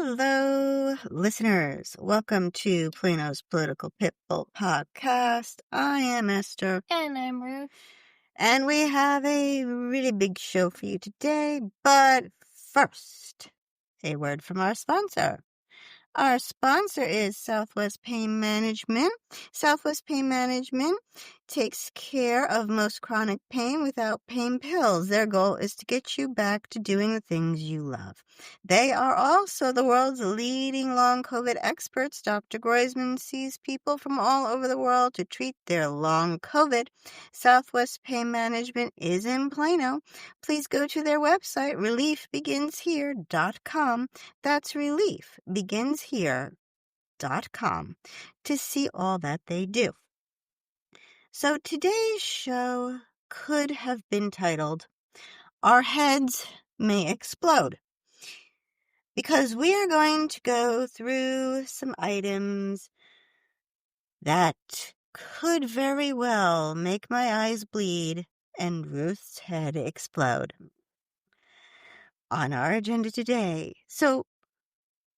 Hello, listeners. Welcome to Plano's Political Pitbull Podcast. I am Esther. And I'm Ruth. And we have a really big show for you today. But first, a word from our sponsor. Our sponsor is Southwest Pain Management. Southwest Pain Management takes care of most chronic pain without pain pills. Their goal is to get you back to doing the things you love. They are also the world's leading long COVID experts. Dr. Groisman sees people from all over the world to treat their long COVID. Southwest Pain Management is in Plano. Please go to their website, reliefbeginshere.com. That's reliefbeginshere.com to see all that they do. So today's show could have been titled, Our Heads May Explode, because we are going to go through some items that could very well make my eyes bleed and Ruth's head explode on our agenda today. So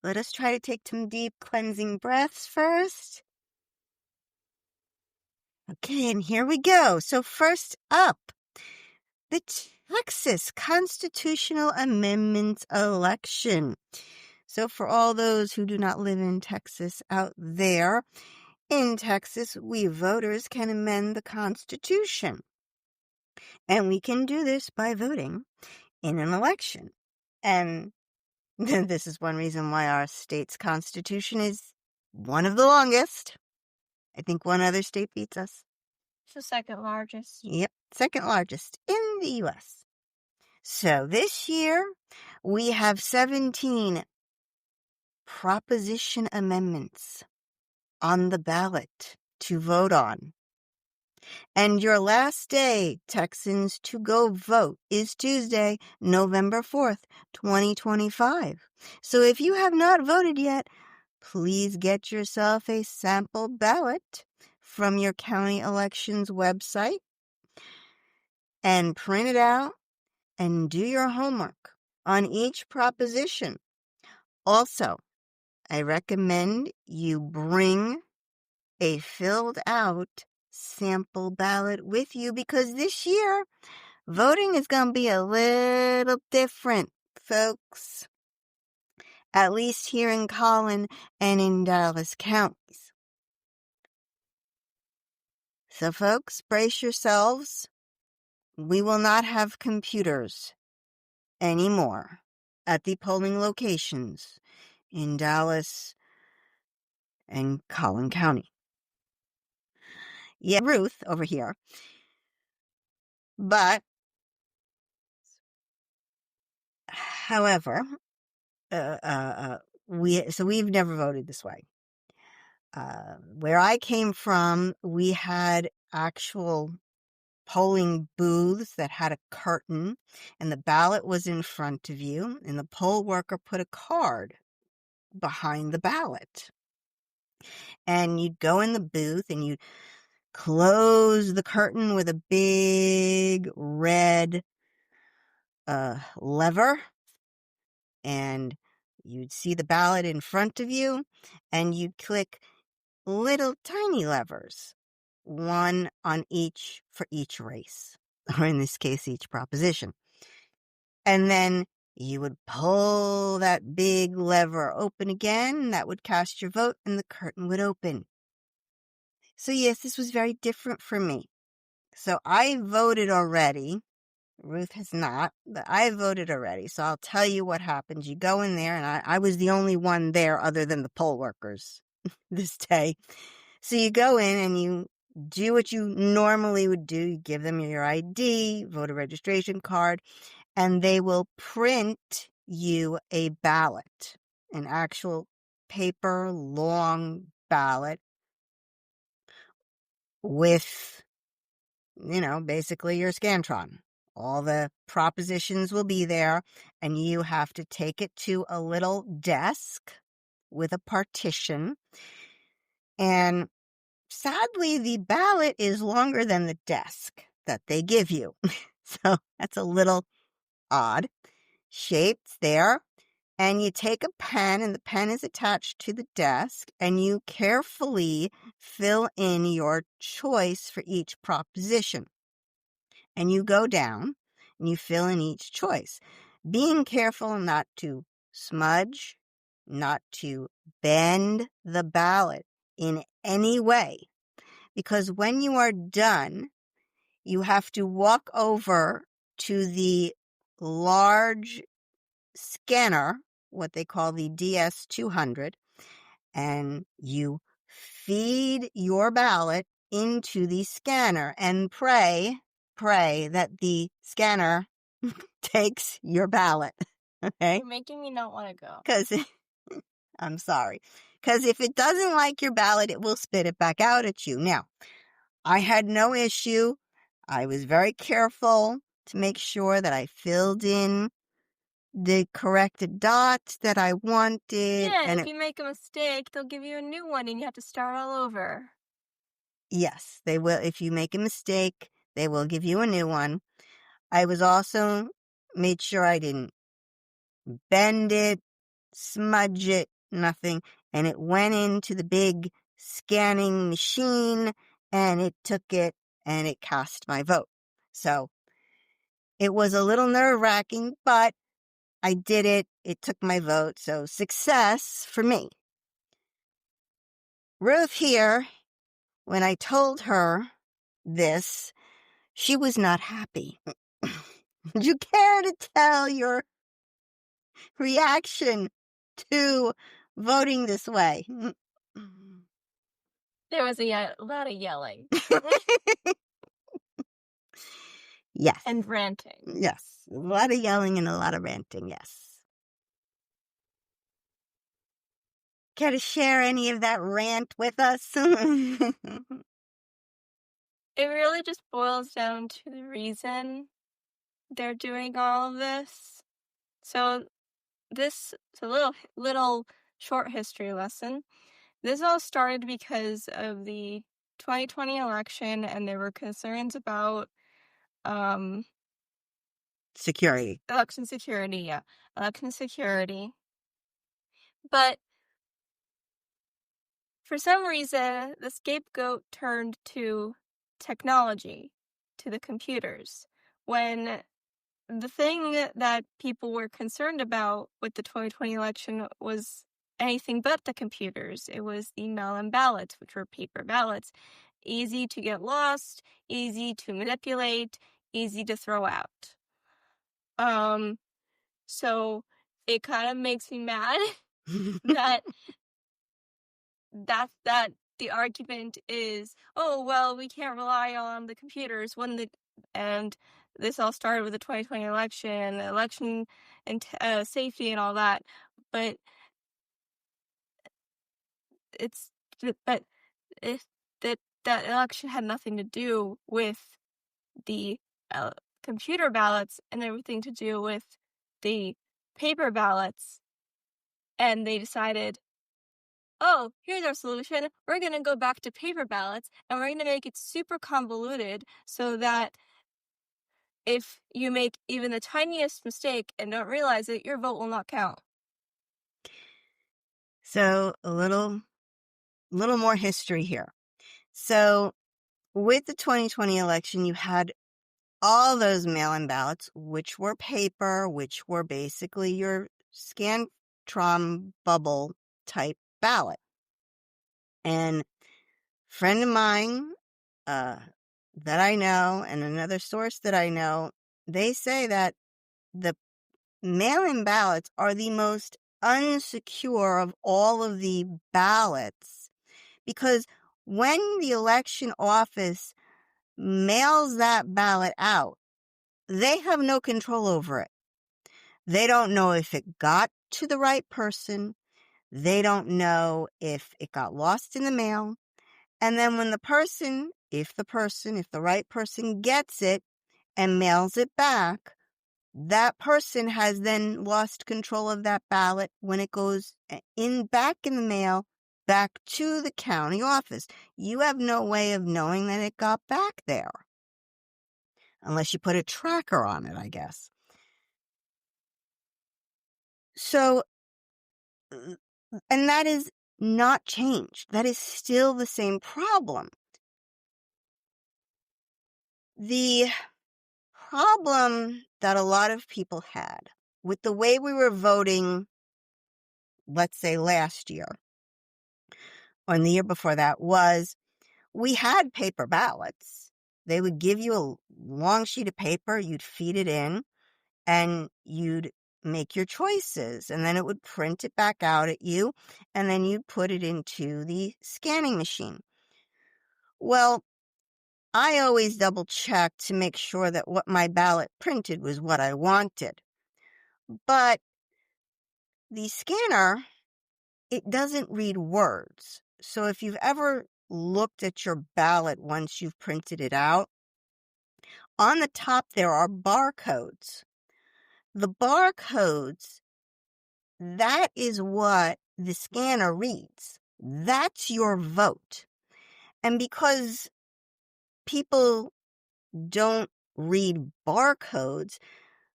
let us try to take some deep cleansing breaths first. Okay, and here we go. So first up, the Texas Constitutional Amendments election. So for all those who do not live in Texas out there, in Texas, we voters can amend the Constitution. And we can do this by voting in an election. And this is one reason why our state's constitution is one of the longest. I think one other state beats us. It's the second largest. Yep, second largest in the U.S. So this year, we have 17 proposition amendments on the ballot to vote on. And your last day, Texans, to go vote is Tuesday, November 4th, 2025. So if you have not voted yet, please get yourself a sample ballot from your county elections website and print it out and do your homework on each proposition. Also, I recommend you bring a filled out sample ballot with you because this year voting is going to be a little different, folks. At least here in Collin and in Dallas counties. So folks, brace yourselves. We will not have computers anymore at the polling locations in Dallas and Collin County. Yeah, Ruth over here. But, however, we've never voted this way. Where I came from, we had actual polling booths that had a curtain, and the ballot was in front of you, and the poll worker put a card behind the ballot. And you'd go in the booth and you'd close the curtain with a big red lever, and you'd see the ballot in front of you, and you'd click little tiny levers, one on each for each race, or in this case, each proposition. And then you would pull that big lever open again, that would cast your vote, and the curtain would open. So yes, this was very different for me. So I voted already. Ruth has not, but I voted already. So I'll tell you what happens. You go in there, and I was the only one there other than the poll workers this day. So you go in and you do what you normally would do. You give them your ID, voter registration card, and they will print you a ballot, an actual paper long ballot with, basically your Scantron. All the propositions will be there, and you have to take it to a little desk with a partition. And sadly, the ballot is longer than the desk that they give you. So that's a little odd. Shaped there. and you take a pen, and the pen is attached to the desk, and you carefully fill in your choice for each proposition. And you go down, and you fill in each choice, being careful not to smudge, not to bend the ballot in any way. Because when you are done, you have to walk over to the large scanner, what they call the DS200, and you feed your ballot into the scanner and pray that the scanner takes your ballot. Okay? You're making me not want to go. Because I'm sorry. Because if it doesn't like your ballot, it will spit it back out at you. Now, I had no issue. I was very careful to make sure that I filled in the correct dots that I wanted. Yeah, And if you make a mistake, they'll give you a new one and you have to start all over. yes, they will. If you make a mistake, they will give you a new one. I was also made sure I didn't bend it, smudge it, nothing. And it went into the big scanning machine, and it took it and it cast my vote. So it was a little nerve-wracking, but I did it. It took my vote. So success for me. Ruth here, when I told her this, she was not happy. Would you care to tell your reaction to voting this way? There was a lot of yelling Yes. and ranting. Yes. A lot of yelling and a lot of ranting, yes. Care to share any of that rant with us? It really just boils down to the reason they're doing all of this. So this is a little short history lesson. This all started because of the 2020 election, and there were concerns about Security. election security. Yeah, election security. But for some reason, the scapegoat turned to technology, to the computers, when the thing that people were concerned about with the 2020 election was anything but the computers. It was the mail-in ballots, which were paper ballots. Easy to get lost, easy to manipulate, easy to throw out. So it kind of makes me mad that the argument is, oh, well, we can't rely on the computers and this all started with the 2020 election and safety and all that. But it's but if that election had nothing to do with the computer ballots and everything to do with the paper ballots, and they decided, oh, here's our solution. We're going to go back to paper ballots, and we're going to make it super convoluted so that if you make even the tiniest mistake and don't realize it, your vote will not count. So a little more history here. So with the 2020 election, you had all those mail-in ballots, which were paper, which were basically your Scantron bubble type ballot. And a friend of mine that I know and another source that I know, they say that the mail-in ballots are the most unsecure of all of the ballots, because when the election office mails that ballot out, they have no control over it. They don't know if it got to the right person. They don't know if it got lost in the mail. And then when if the right person gets it and mails it back, that person has then lost control of that ballot when it goes back in the mail, back to the county office. You have no way of knowing that it got back there. Unless you put a tracker on it, I guess. So And that is not changed. That is still the same problem. The problem that a lot of people had with the way we were voting, let's say last year or the year before that, was we had paper ballots. They would give you a long sheet of paper, you'd feed it in, and you'd make your choices, and then it would print it back out at you, and then you'd put it into the scanning machine. Well, I always double check to make sure that what my ballot printed was what I wanted. But the scanner, it doesn't read words. So if you've ever looked at your ballot once you've printed it out, on the top there are barcodes. The barcodes, that is what the scanner reads. That's your vote. And because people don't read barcodes,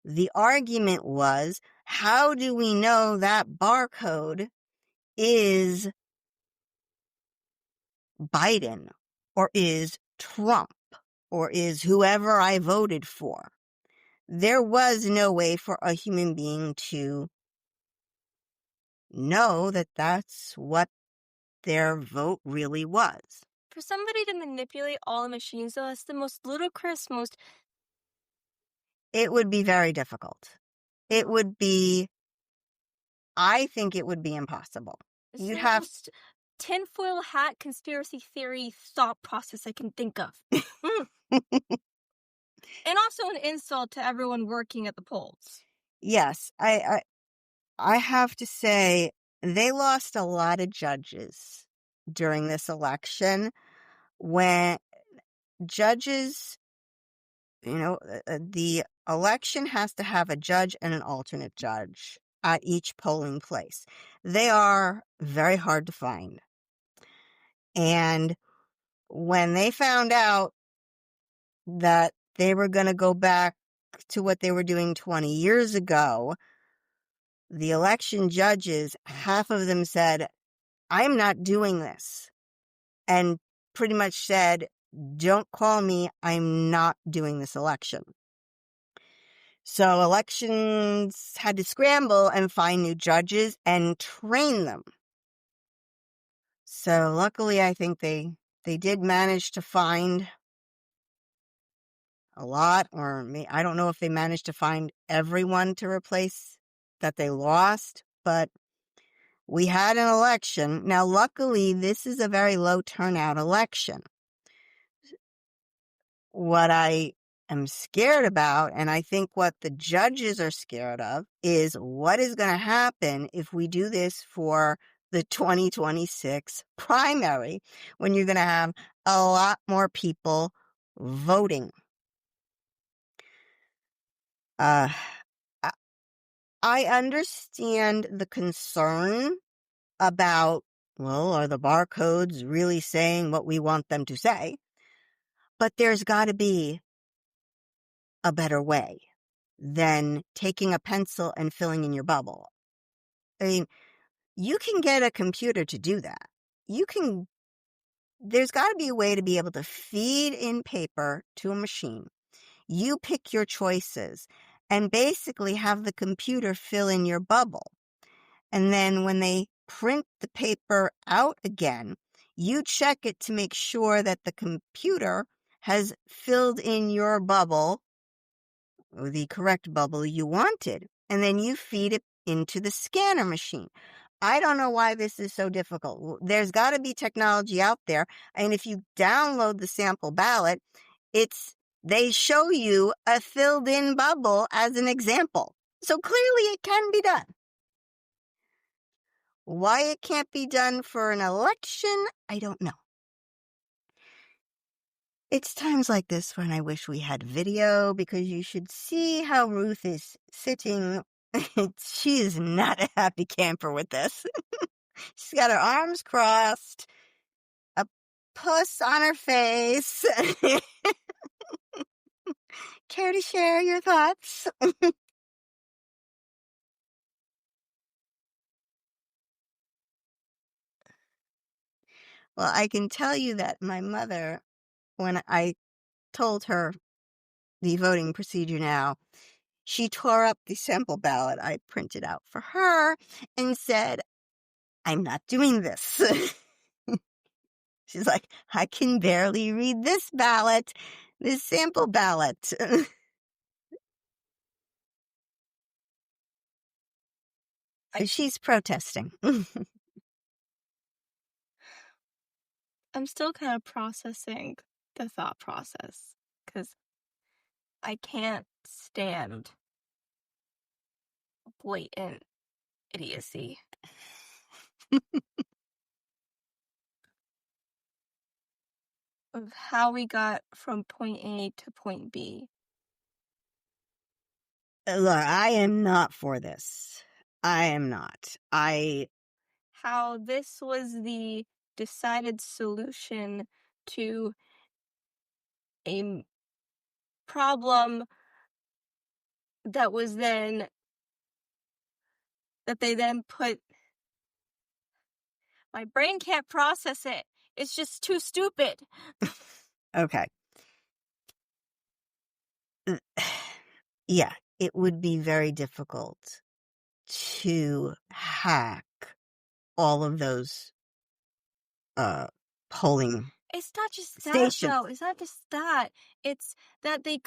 the argument was, how do we know that barcode is Biden or is Trump or is whoever I voted for? There was no way for a human being to know that that's what their vote really was. For somebody to manipulate all the machines, though, that's the most ludicrous, It would be very difficult. It would be, I think it would be impossible. it's You'd the have, most tinfoil hat conspiracy theory thought process I can think of. And also an insult to everyone working at the polls. yes, I have to say, they lost a lot of judges during this election when judges, the election has to have a judge and an alternate judge at each polling place. They are very hard to find. And when they found out that they were going to go back to what they were doing 20 years ago, the election judges, half of them said, I'm not doing this. And pretty much said, don't call me. I'm not doing this election. So elections had to scramble and find new judges and train them. So luckily, I think they did manage to find a lot, or I don't know if they managed to find everyone to replace that they lost, but we had an election. Now, luckily, this is a very low turnout election. What I am scared about, and I think what the judges are scared of, is what is going to happen if we do this for the 2026 primary, when you're going to have a lot more people voting. I understand the concern about, well, are the barcodes really saying what we want them to say? But there's got to be a better way than taking a pencil and filling in your bubble. I mean, you can get a computer to do that. There's got to be a way to be able to feed in paper to a machine. You pick your choices and basically have the computer fill in your bubble. And then when they print the paper out again, you check it to make sure that the computer has filled in your bubble, or the correct bubble you wanted, and then you feed it into the scanner machine. I don't know why this is so difficult. There's got to be technology out there. And if you download the sample ballot, they show you a filled in bubble as an example. So clearly it can be done. Why it can't be done for an election, I don't know. It's times like this when I wish we had video, because you should see how Ruth is sitting. She is not a happy camper with this. She's got her arms crossed, a puss on her face. Care to share your thoughts? Well, I can tell you that my mother, when I told her the voting procedure now, she tore up the sample ballot I printed out for her and said, "I'm not doing this." She's like, "I can barely read this ballot, this sample ballot." So she's protesting. I'm still kind of processing the thought process because I can't stand blatant idiocy of how we got from point A to point B. Look, I am not for this. I am not. How this was the decided solution to a problem that was then that they then put. My brain can't process it. It's just too stupid. Okay. Yeah, it would be very difficult to hack all of those polling It's not just that stations. though. It's not just that. It's that they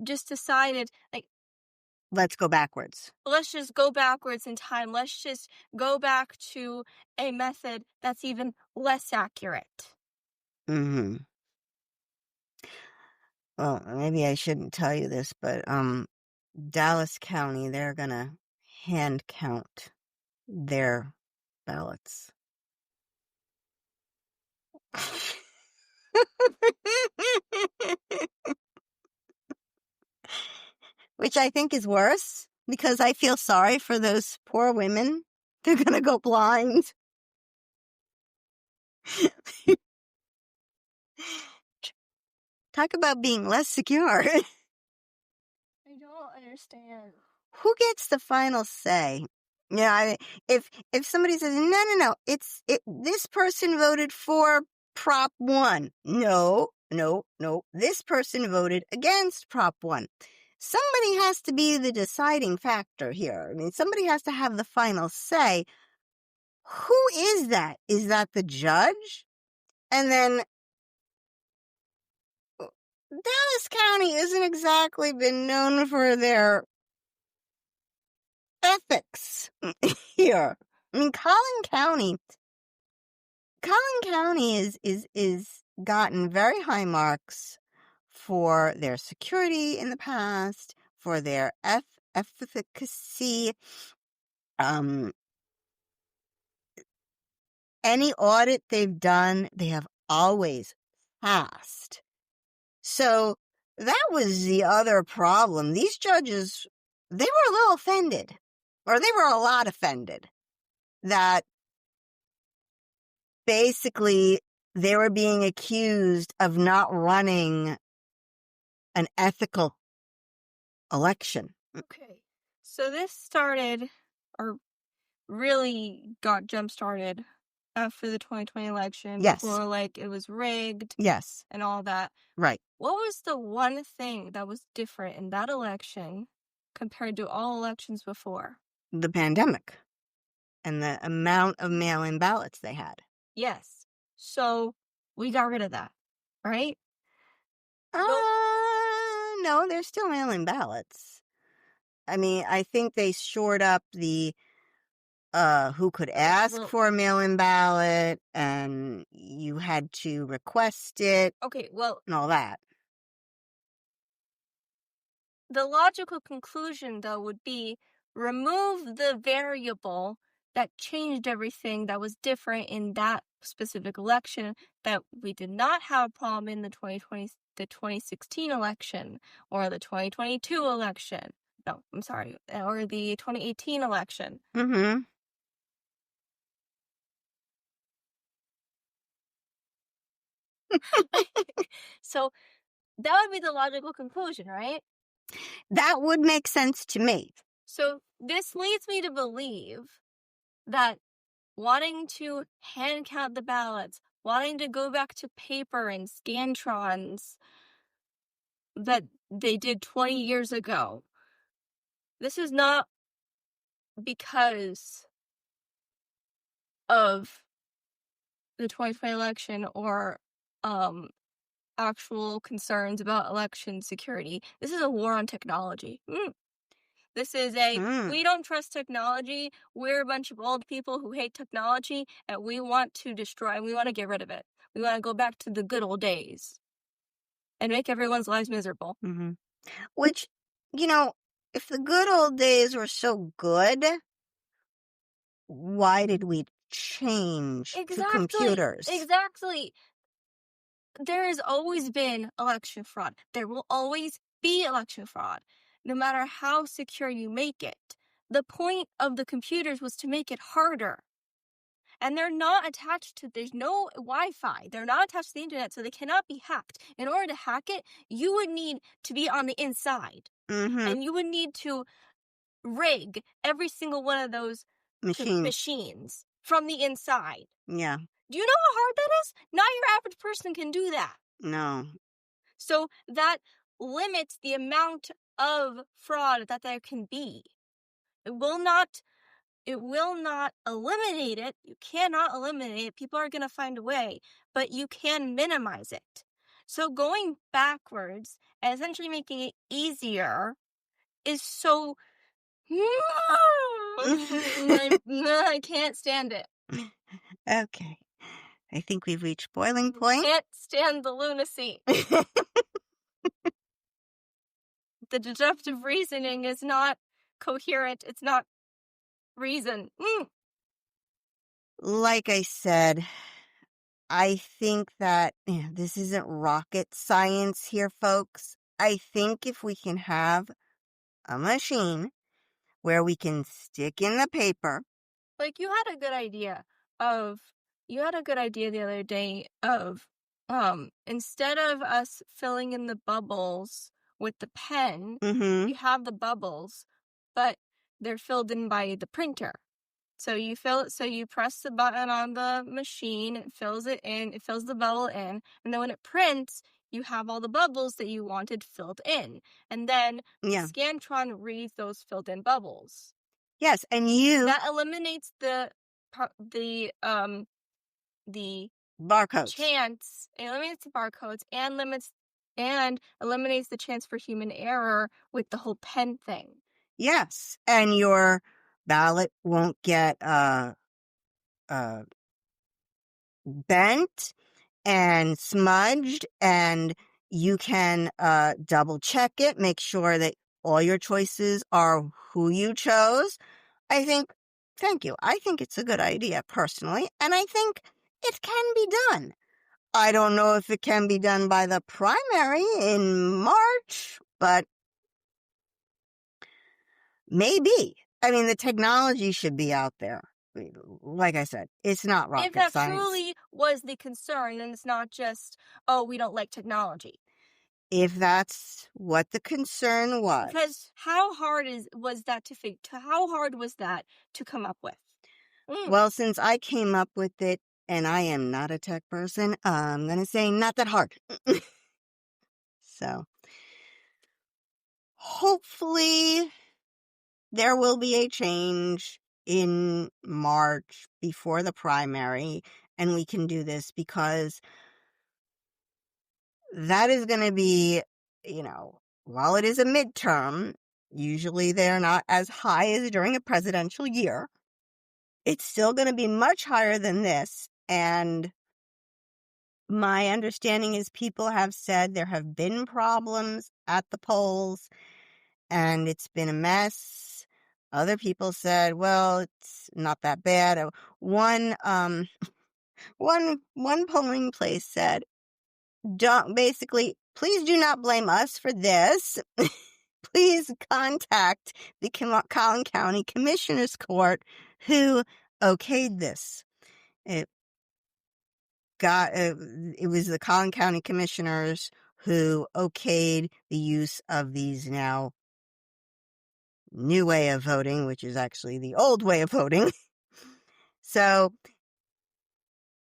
just decided, like, Let's go backwards. let's just go backwards in time. Let's just go back to a method that's even less accurate. Mm-hmm. Well, maybe I shouldn't tell you this, but Dallas County, they're gonna hand count their ballots. Which I think is worse because I feel sorry for those poor women. They're gonna go blind. Talk about being less secure. I don't understand. Who gets the final say? Yeah, if somebody says no, this person voted for Prop 1. No, this person voted against Prop 1. Somebody has to be the deciding factor here. I mean, somebody has to have the final say. Who is that? Is that the judge? And then Dallas County isn't exactly been known for their ethics here. I mean, Collin County is gotten very high marks for their security in the past, for their efficacy. Any audit they've done, they have always passed. So that was the other problem. These judges, they were a little offended, or they were a lot offended, that basically they were being accused of not running an ethical election. Okay. So this started, or really got jump started after the 2020 election. Yes. People were like, it was rigged Yes, and all that. right. What was the one thing that was different in that election compared to all elections before? The pandemic and the amount of mail-in ballots they had. Yes. So we got rid of that, right? No, they're still mail-in ballots. I mean, I think they shored up the who could ask for a mail-in ballot, and you had to request it. Okay, well, and all that. The logical conclusion, though, would be remove the variable that changed everything that was different in that specific election, that we did not have a problem in the 2016 election or the 2022 election. No, I'm sorry, or the 2018 election. Mm-hmm. So that would be the logical conclusion, right? That would make sense to me. So this leads me to believe that wanting to hand count the ballots, wanting to go back to paper and scantrons that they did 20 years ago. This is not because of the 2020 election or actual concerns about election security. This is a war on technology. This is we don't trust technology. We're a bunch of old people who hate technology, and we want to destroy, we want to get rid of it. We want to go back to the good old days and make everyone's lives miserable. Mm-hmm. Which, if the good old days were so good, why did we change to computers? Exactly. There has always been election fraud. There will always be election fraud, no matter how secure you make it. The point of the computers was to make it harder. And they're not attached to, there's no Wi-Fi. They're not attached to the internet, so they cannot be hacked. In order to hack it, you would need to be on the inside. Mm-hmm. And you would need to rig every single one of those machines from the inside. Yeah. Do you know how hard that is? Not your average person can do that. No. So that limits the amount of fraud that there can be. It will not eliminate it. You cannot eliminate it. People are going to find a way, but you can minimize it. So going backwards and essentially making it easier is so... I can't stand it. Okay. I think we've reached boiling point. Can't stand the lunacy. The deductive reasoning is not coherent. It's not reason. Like I said, I think that this isn't rocket science here, folks. I think if we can have a machine where we can stick in the paper. Like you had a good idea the other day of instead of us filling in the bubbles with the pen, you have the bubbles, but they're filled in by the printer. So you press the button on the machine, it fills it in, it fills the bubble in, and then when it prints, you have all the bubbles that you wanted filled in. And then the Scantron reads those filled in bubbles. Yes, and that eliminates the barcodes. It eliminates the barcodes and eliminates the chance for human error with the whole pen thing. Yes, and your ballot won't get bent and smudged, and you can double check it, make sure that all your choices are who you chose. Thank you. I think it's a good idea personally, and I think it can be done. I don't know if it can be done by the primary in March, but maybe. I mean, the technology should be out there. Like I said, it's not rocket science. If that truly was the concern, then it's not just, we don't like technology. If that's what the concern was. Because how hard was that to come up with? Well, since I came up with it, and I am not a tech person, I'm going to say not that hard. So, hopefully, there will be a change in March before the primary, and we can do this because that is going to be, while it is a midterm, usually they're not as high as during a presidential year. It's still going to be much higher than this, and my understanding is people have said there have been problems at the polls, and it's been a mess. Other people said, well, it's not that bad. One polling place said, please do not blame us for this. Please contact the Collin County Commissioners Court who okayed this. It was the Collin County Commissioners who okayed the use of these now new way of voting, which is actually the old way of voting. So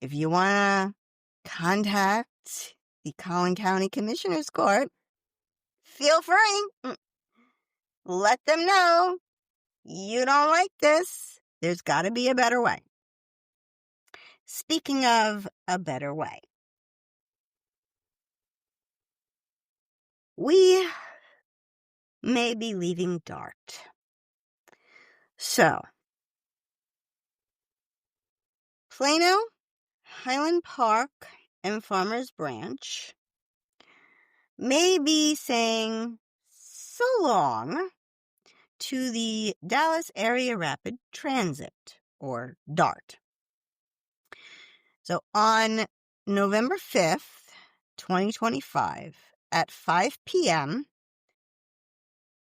if you want to contact the Collin County Commissioners Court, feel free. Let them know you don't like this. There's got to be a better way. Speaking of a better way, we may be leaving Dart. So, Plano, Highland Park, and Farmers Branch may be saying so long to the Dallas Area Rapid Transit, or DART. So on November 5th, 2025, at 5 p.m.,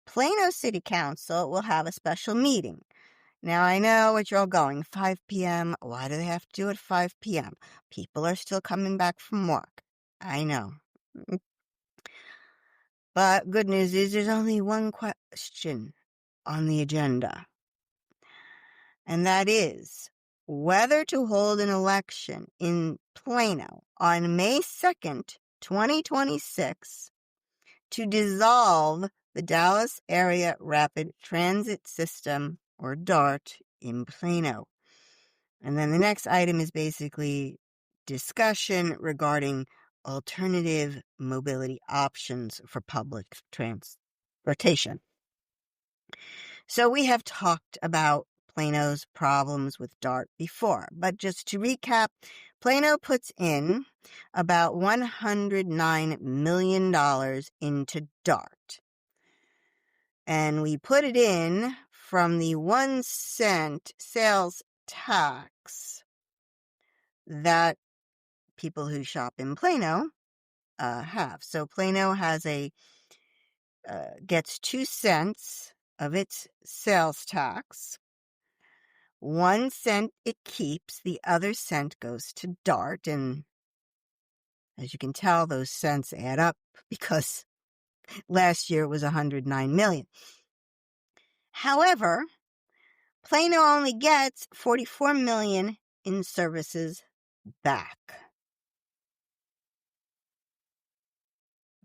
Plano City Council will have a special meeting. Now, I know what you're all going, 5 p.m., why do they have to do it at 5 p.m.? People are still coming back from work. I know. But good news is there's only one question on the agenda, and that is whether to hold an election in Plano on May 2nd, 2026, to dissolve the Dallas Area Rapid Transit System, or DART, in Plano. And then the next item is basically discussion regarding alternative mobility options for public transportation. So we have talked about Plano's problems with DART before, but just to recap, Plano puts in about $109 million into DART. And we put it in from the 1 cent sales tax that people who shop in Plano have. So Plano has gets 2 cents of its sales tax. 1 cent it keeps, the other cent goes to DART, and as you can tell, those cents add up because last year it was $109 million. However, Plano only gets $44 million in services back.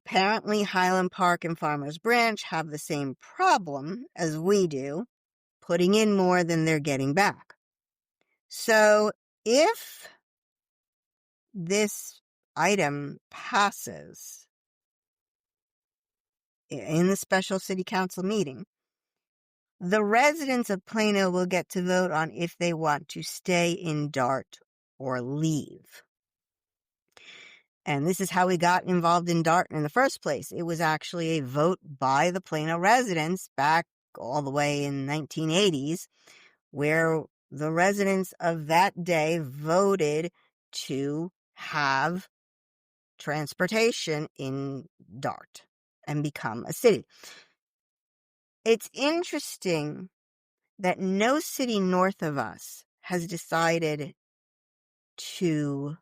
Apparently, Highland Park and Farmers Branch have the same problem as we do, putting in more than they're getting back. So if this item passes in the special city council meeting, the residents of Plano will get to vote on if they want to stay in DART or leave. And this is how we got involved in DART in the first place. It was actually a vote by the Plano residents back all the way in 1980s, where the residents of that day voted to have transportation in DART and become a city. It's interesting that no city north of us has decided to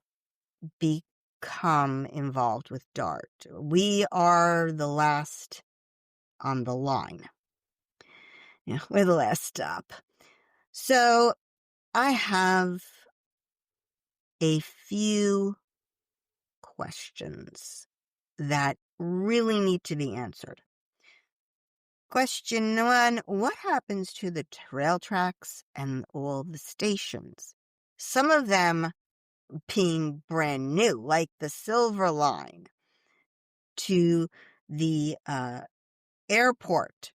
become involved with DART. We are the last on the line. Yeah, we're the last stop. So I have a few questions that really need to be answered. Question 1, what happens to the trail tracks and all the stations? Some of them being brand new, like the Silver Line to the airport.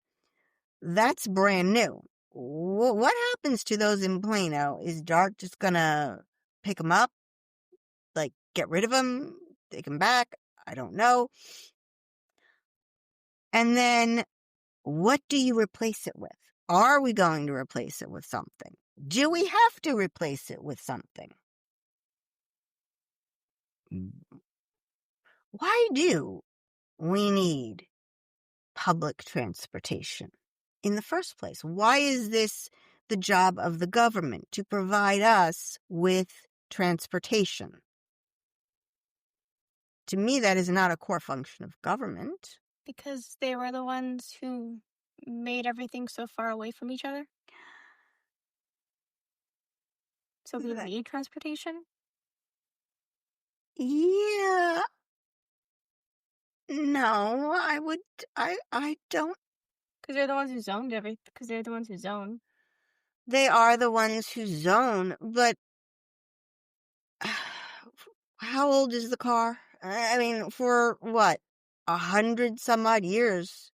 That's brand new. What happens to those in Plano? Is DART just gonna pick them up? Like, get rid of them? Take them back? I don't know. And then, what do you replace it with? Are we going to replace it with something? Do we have to replace it with something? Why do we need public transportation in the first place? Why is this the job of the government to provide us with transportation? To me, that is not a core function of government. Because they were the ones who made everything so far away from each other? So we need transportation? Yeah, no, I don't. Because they're the ones who zoned everything. Because they're the ones who zone. They are the ones who zone, but how old is the car? I mean, for what, 100 some odd years,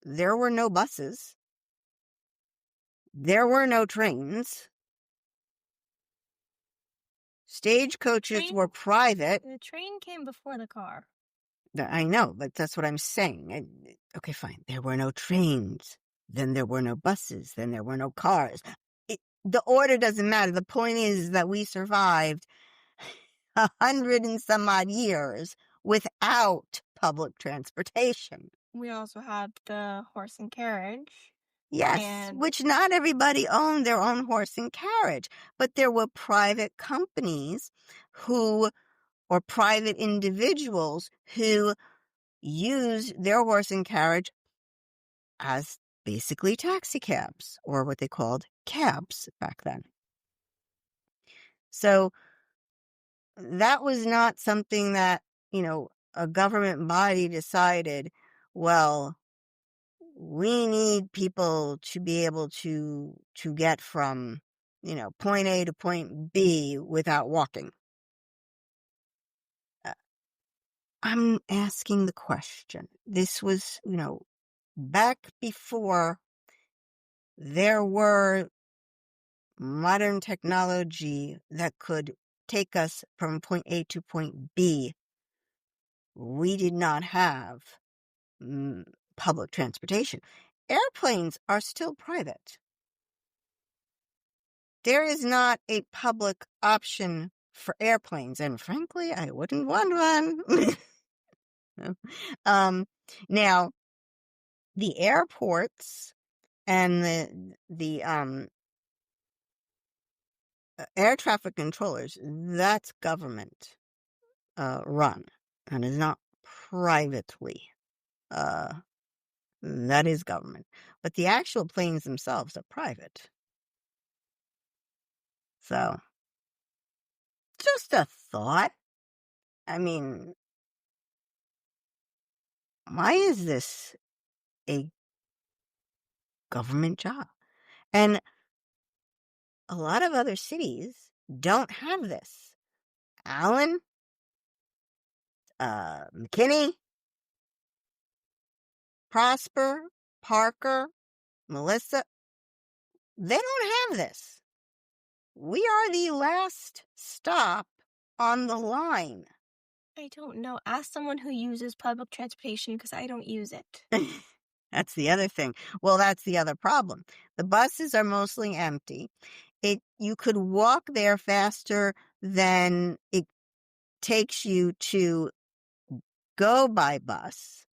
there were no buses. There were no trains. Stagecoaches Train? were private. The train came before the car. I know, but that's what I'm saying. Okay, fine. There were no trains. Then there were no buses. Then there were no cars. The order doesn't matter. The point is that we survived 100 and some odd years without public transportation. We also had the horse and carriage. Yes, And which not everybody owned their own horse and carriage, but there were private companies or private individuals who used their horse and carriage as basically taxi cabs, or what they called cabs back then. So that was not something that, a government body decided, well, we need people to be able to get from, point A to point B without walking. I'm asking the question. This was, back before there were modern technology that could take us from point A to point B. We did not have public transportation. Airplanes are still private. There is not a public option for airplanes, and frankly, I wouldn't want one. Now, the airports and the air traffic controllers, that's government run, and is not privately. That is government. But the actual planes themselves are private. So, just a thought. I mean, why is this a government job? And a lot of other cities don't have this. Allen, McKinney, Prosper, Parker, Melissa, they don't have this. We are the last stop on the line. I don't know. Ask someone who uses public transportation because I don't use it. That's the other thing. Well, that's the other problem. The buses are mostly empty. You could walk there faster than it takes you to go by bus.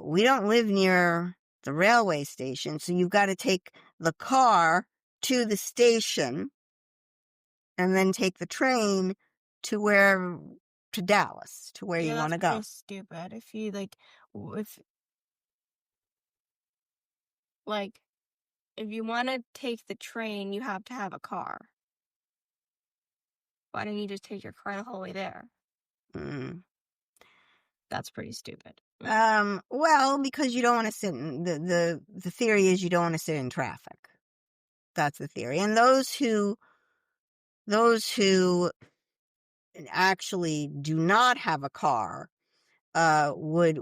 We don't live near the railway station, so you've got to take the car to the station and then take the train to Dallas, to where you want to go. That's pretty stupid. If you if you want to take the train, you have to have a car. Why don't you just take your car the whole way there? That's pretty stupid. Well, because you don't want to sit in the theory is you don't want to sit in traffic. That's the theory. And those who actually do not have a car would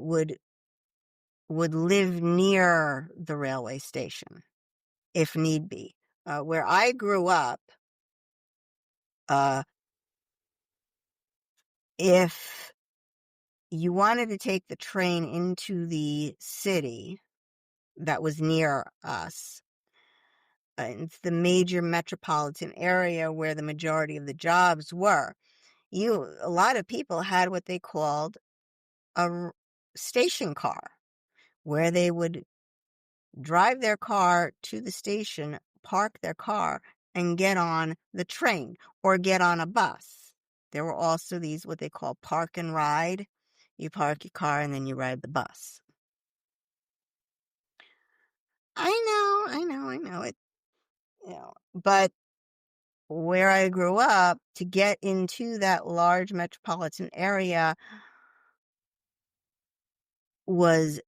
live near the railway station if need be. Where I grew up, if you wanted to take the train into the city that was near us, it's the major metropolitan area where the majority of the jobs were. A lot of people had what they called a station car, where they would drive their car to the station, park their car, and get on the train or get on a bus. There were also these, what they call park and ride. You park your car and then you ride the bus. I know it, but where I grew up, to get into that large metropolitan area was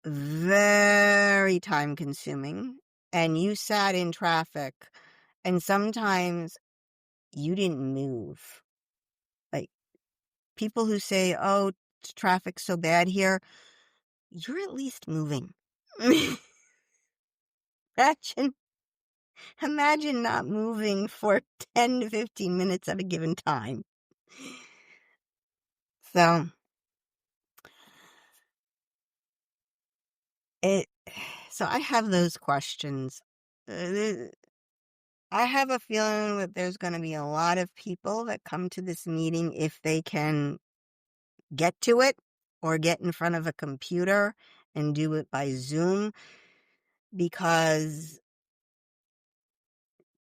very time consuming, and you sat in traffic, and sometimes you didn't move. Like, people who say, oh, traffic's so bad here, you're at least moving. imagine imagine not moving for 10 to 15 minutes at a given time. So it so I have those questions. I have a feeling that there's going to be a lot of people that come to this meeting, if they can get to it or get in front of a computer and do it by Zoom, because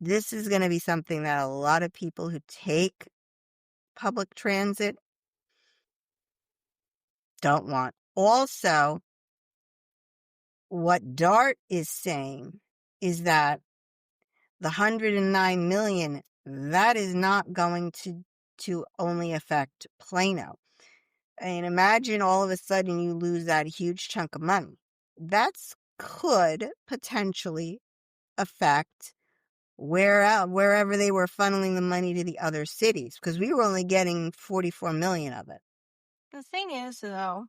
this is going to be something that a lot of people who take public transit don't want. Also, what DART is saying is that the 109 million, that is not going to only affect Plano. I mean, imagine all of a sudden you lose that huge chunk of money. That's could potentially affect wherever they were funneling the money to the other cities, because we were only getting 44 million of it. The thing is, though,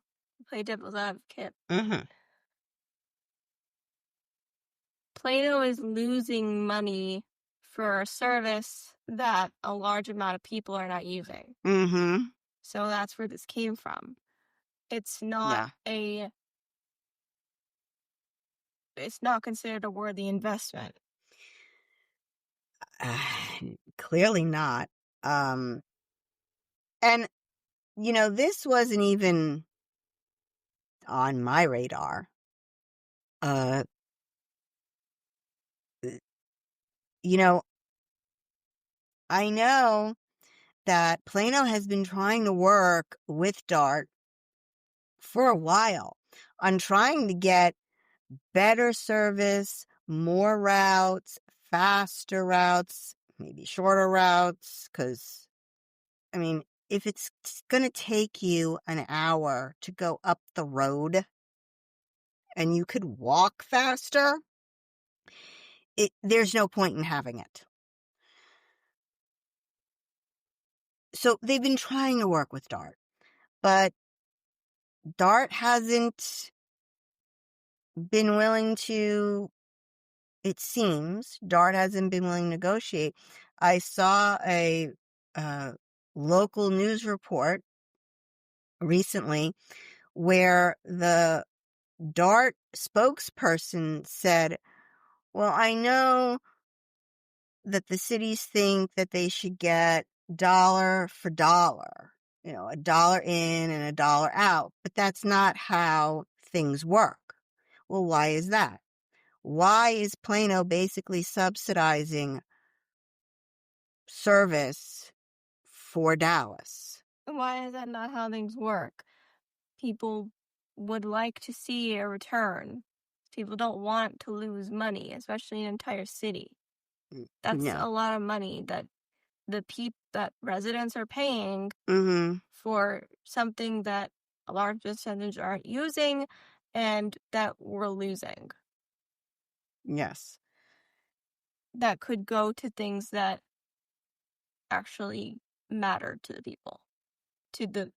play devil's advocate. Mm-hmm. Plano is losing money for a service that a large amount of people are not using. Mm-hmm. So that's where this came from. It's not Yeah. it's not considered a worthy investment. Clearly not. And this wasn't even on my radar. Uh, I know that Plano has been trying to work with DART for a while on trying to get better service, more routes, faster routes, maybe shorter routes, because, I mean, if it's going to take you an hour to go up the road and you could walk faster, there's no point in having it. So they've been trying to work with DART, but DART hasn't been willing to, it seems, DART hasn't been willing to negotiate. I saw a local news report recently where the DART spokesperson said, well, I know that the cities think that they should get dollar for dollar, a dollar in and a dollar out, but that's not how things work. Well, why is that? Why is Plano basically subsidizing service for Dallas? Why is that not how things work? People would like to see a return. People don't want to lose money, especially an entire city. That's No. a lot of money that that residents are paying Mm-hmm. for something that a large percentage aren't using and that we're losing. Yes. That could go to things that actually matter to the people, to the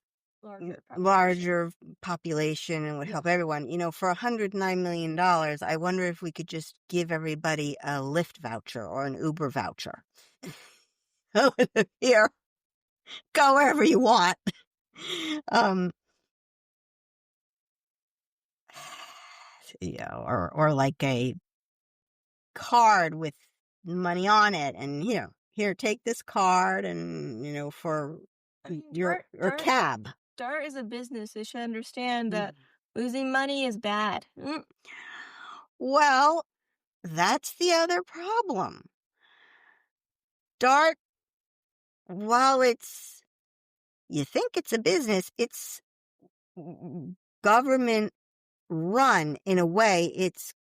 larger population, and would help everyone. For $109 million, I wonder if we could just give everybody a Lyft voucher or an Uber voucher. Here, go wherever you want. Or like a card with money on it, and here, take this card, and for your cab. DART is a business. They should understand that losing money is bad. Well, that's the other problem. DART, while you think it's a business, it's government run in a way. It's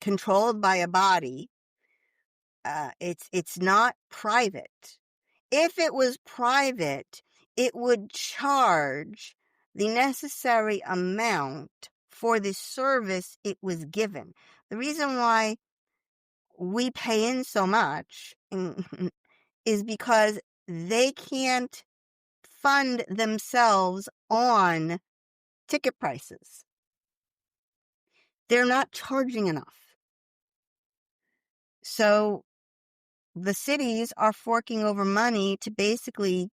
controlled by a body It's not private. If it was private, it would charge the necessary amount for the service it was given. The reason why we pay in so much is because they can't fund themselves on ticket prices. They're not charging enough. So the cities are forking over money to basically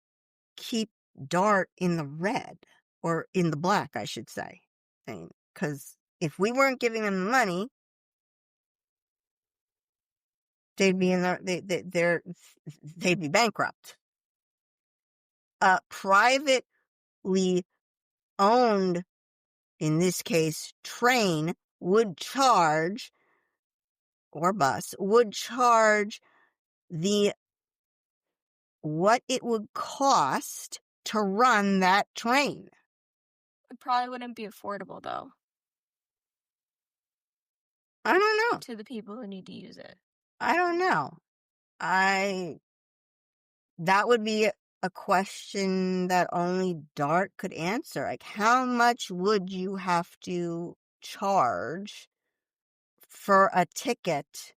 keep DART in the red, or in the black, I should say. Because if we weren't giving them the money, they'd be they'd be bankrupt. A privately owned, in this case, train would charge, or bus would charge what it would cost to run that train. It probably wouldn't be affordable, though, I don't know. to the people who need to use it. I don't know. That would be a question that only DART could answer. Like, how much would you have to charge for a ticket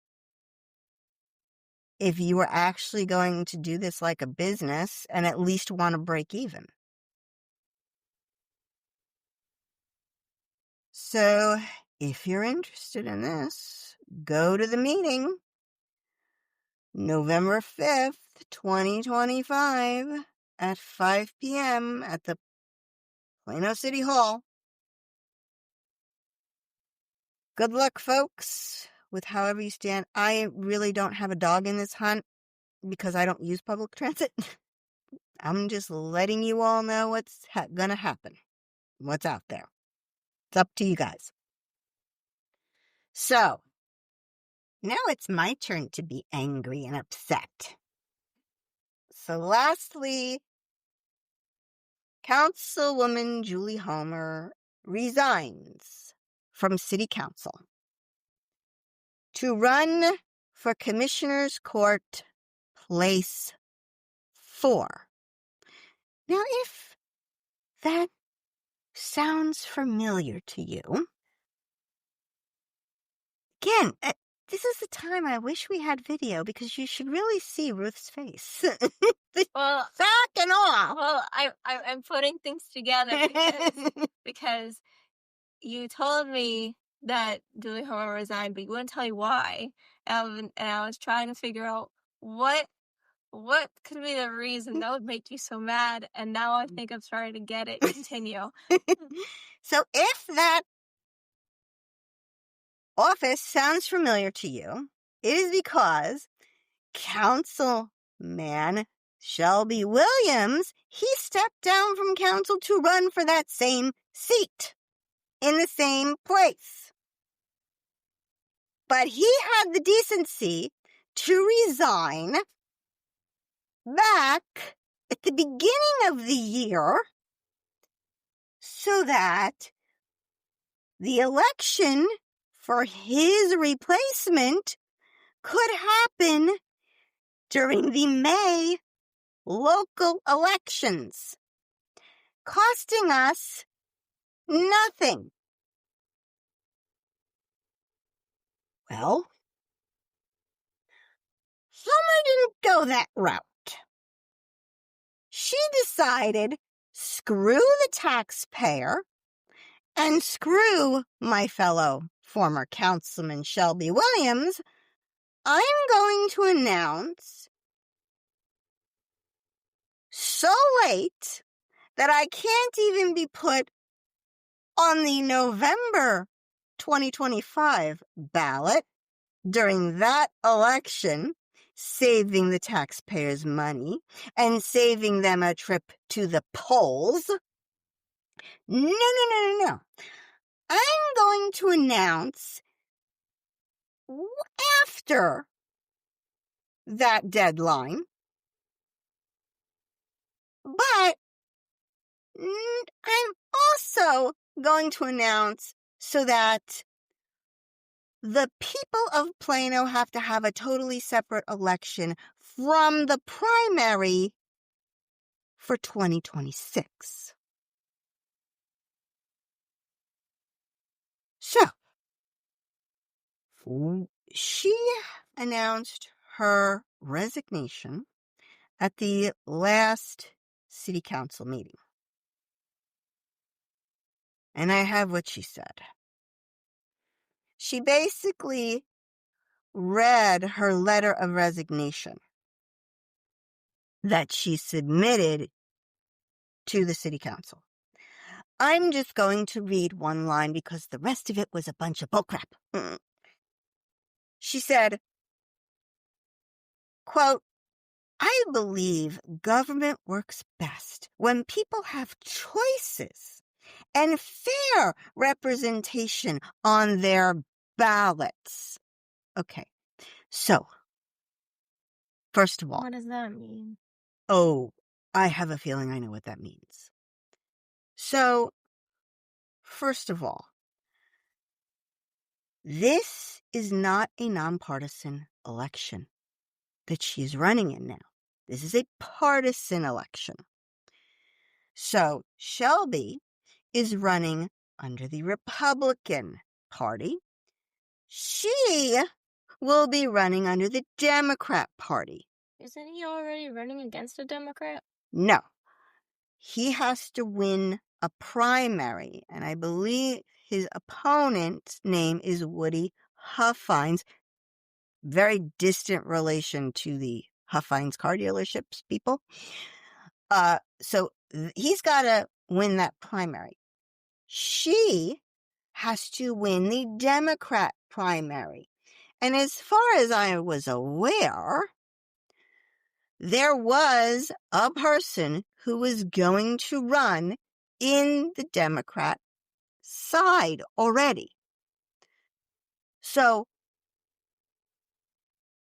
if you were actually going to do this like a business and at least want to break even? So, if you're interested in this, go to the meeting November 5th, 2025 at 5 p.m. at the Plano City Hall. Good luck, folks, with however you stand. I really don't have a dog in this hunt because I don't use public transit. I'm just letting you all know what's gonna happen, what's out there. It's up to you guys. So, now it's my turn to be angry and upset. So lastly, Councilwoman Julie Homer resigns from City Council to run for Commissioner's Court Place 4. Now, if that sounds familiar to you, again, this is the time I wish we had video because you should really see Ruth's face. Well, Back and off. Well, I'm putting things together because you told me that Julie Homer resigned, but you wouldn't tell me why. And I was trying to figure out what could be the reason that would make you so mad. And now I think I'm starting to get it. Continue. So if that office sounds familiar to you, it is because Councilman Shelby Williams, he stepped down from council to run for that same seat in the same place. But he had the decency to resign back at the beginning of the year so that the election for his replacement could happen during the May local elections, costing us nothing. Well, Homer didn't go that route. She decided, screw the taxpayer and screw my fellow former Councilman Shelby Williams, I'm going to announce so late that I can't even be put on the November 2025 ballot during that election, saving the taxpayers money and saving them a trip to the polls. No. I'm going to announce after that deadline, but I'm also going to announce so that the people of Plano have to have a totally separate election from the primary for 2026. So, she announced her resignation at the last city council meeting. And I have what she said. She basically read her letter of resignation that she submitted to the city council. I'm just going to read one line because the rest of it was a bunch of bullcrap. She said, quote, I believe government works best when people have choices and fair representation on their ballots. Okay, so, first of all. What does that mean? Oh, I have a feeling I know what that means. So, first of all, this is not a nonpartisan election that she's running in now. This is a partisan election. So, Shelby is running under the Republican Party. She will be running under the Democrat Party. Isn't he already running against a Democrat? No. He has to win a primary, and I believe his opponent's name is Woody Huffines. Very distant relation to the Huffines car dealerships people. So he's got to win that primary. She has to win the Democrat primary. And as far as I was aware, there was a person who was going to run in the Democrat side already. So,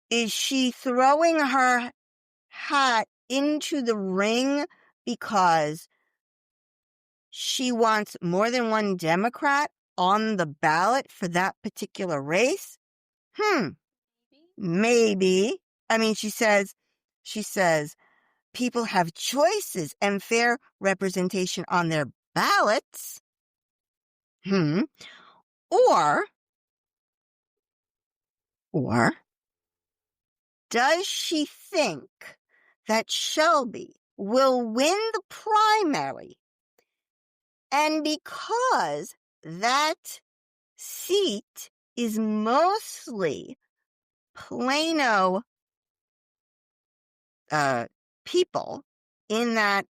is she throwing her hat into the ring because she wants more than one Democrat on the ballot for that particular race? Maybe. I mean, she says, people have choices and fair representation on their ballots. Or does she think that Shelby will win the primary? And because that seat is mostly Plano people in that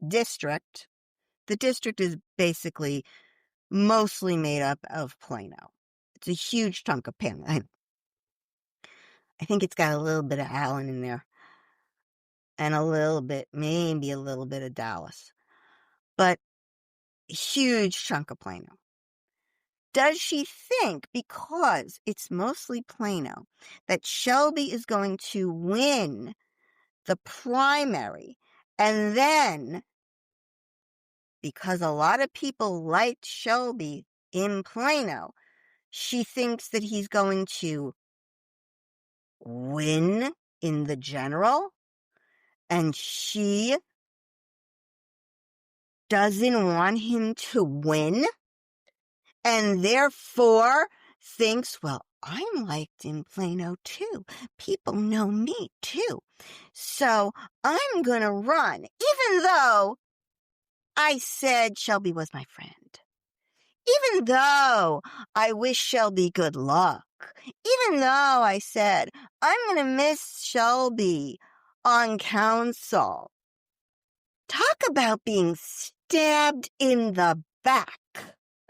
district, the district is basically mostly made up of Plano. It's a huge chunk of Plano. I think it's got a little bit of Allen in there. And maybe a little bit of Dallas. But a huge chunk of Plano. Does she think, because it's mostly Plano, that Shelby is going to win the primary, and then, because a lot of people liked Shelby in Plano, she thinks that he's going to win in the general, and she doesn't want him to win, and therefore thinks, well, I'm liked in Plano too. People know me too. So I'm going to run, even though I said Shelby was my friend. Even though I wish Shelby good luck. Even though I said, I'm going to miss Shelby on council. Talk about being stabbed in the back.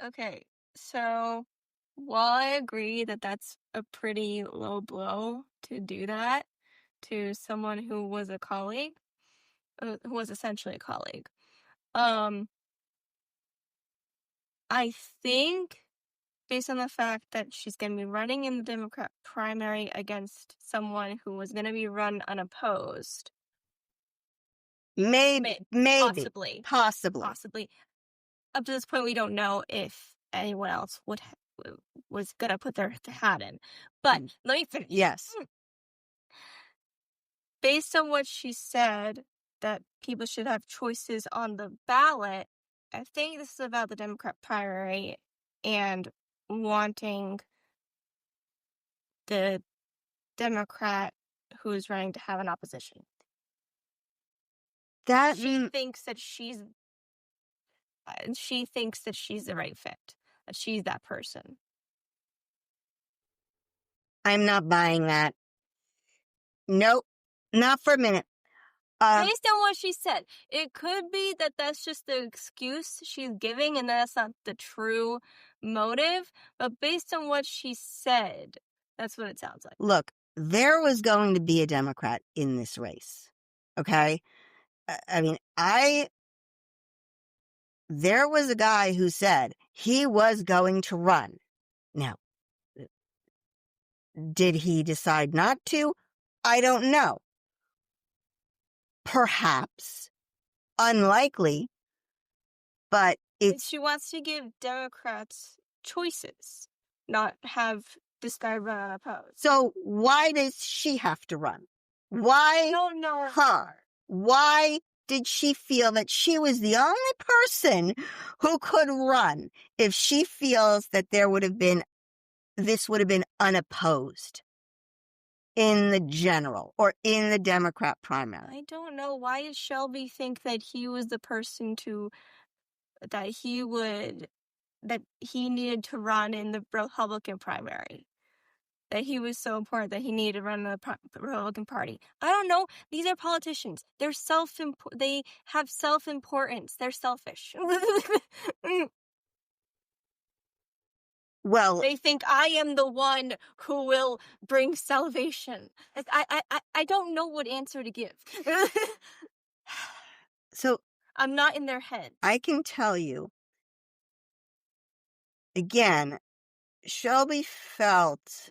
Okay, so while I agree that that's a pretty low blow to do that to someone who was a colleague, who was essentially a colleague, I think based on the fact that she's going to be running in the Democrat primary against someone who was going to be run unopposed. Maybe. Possibly. Up to this point, we don't know if anyone else was gonna put their hat in. But let me finish. Yes. Based on what she said, that people should have choices on the ballot, I think this is about the Democrat primary and wanting the Democrat who is running to have an opposition. That She thinks that she's the right fit, that she's that person. I'm not buying that. Nope, not for a minute. Based on what she said, it could be that that's just the excuse she's giving and that's not the true motive, but based on what she said, that's what it sounds like. Look, there was going to be a Democrat in this race. Okay? I mean, there was a guy who said he was going to run. Now, did he decide not to? I don't know. Perhaps. Unlikely. But She wants to give Democrats choices, not have this guy run unopposed. So why does she have to run? Why? I don't know her. Why did she feel that she was the only person who could run if she feels that this would have been unopposed in the general or in the Democrat primary? I don't know. Why does Shelby think that he was the person that he needed to run in the Republican primary? That he was so important that he needed to run the Republican Party. I don't know. These are politicians. They have self-importance. They're selfish. Well, they think I am the one who will bring salvation. I don't know what answer to give. So I'm not in their head. I can tell you, again, Shelby felt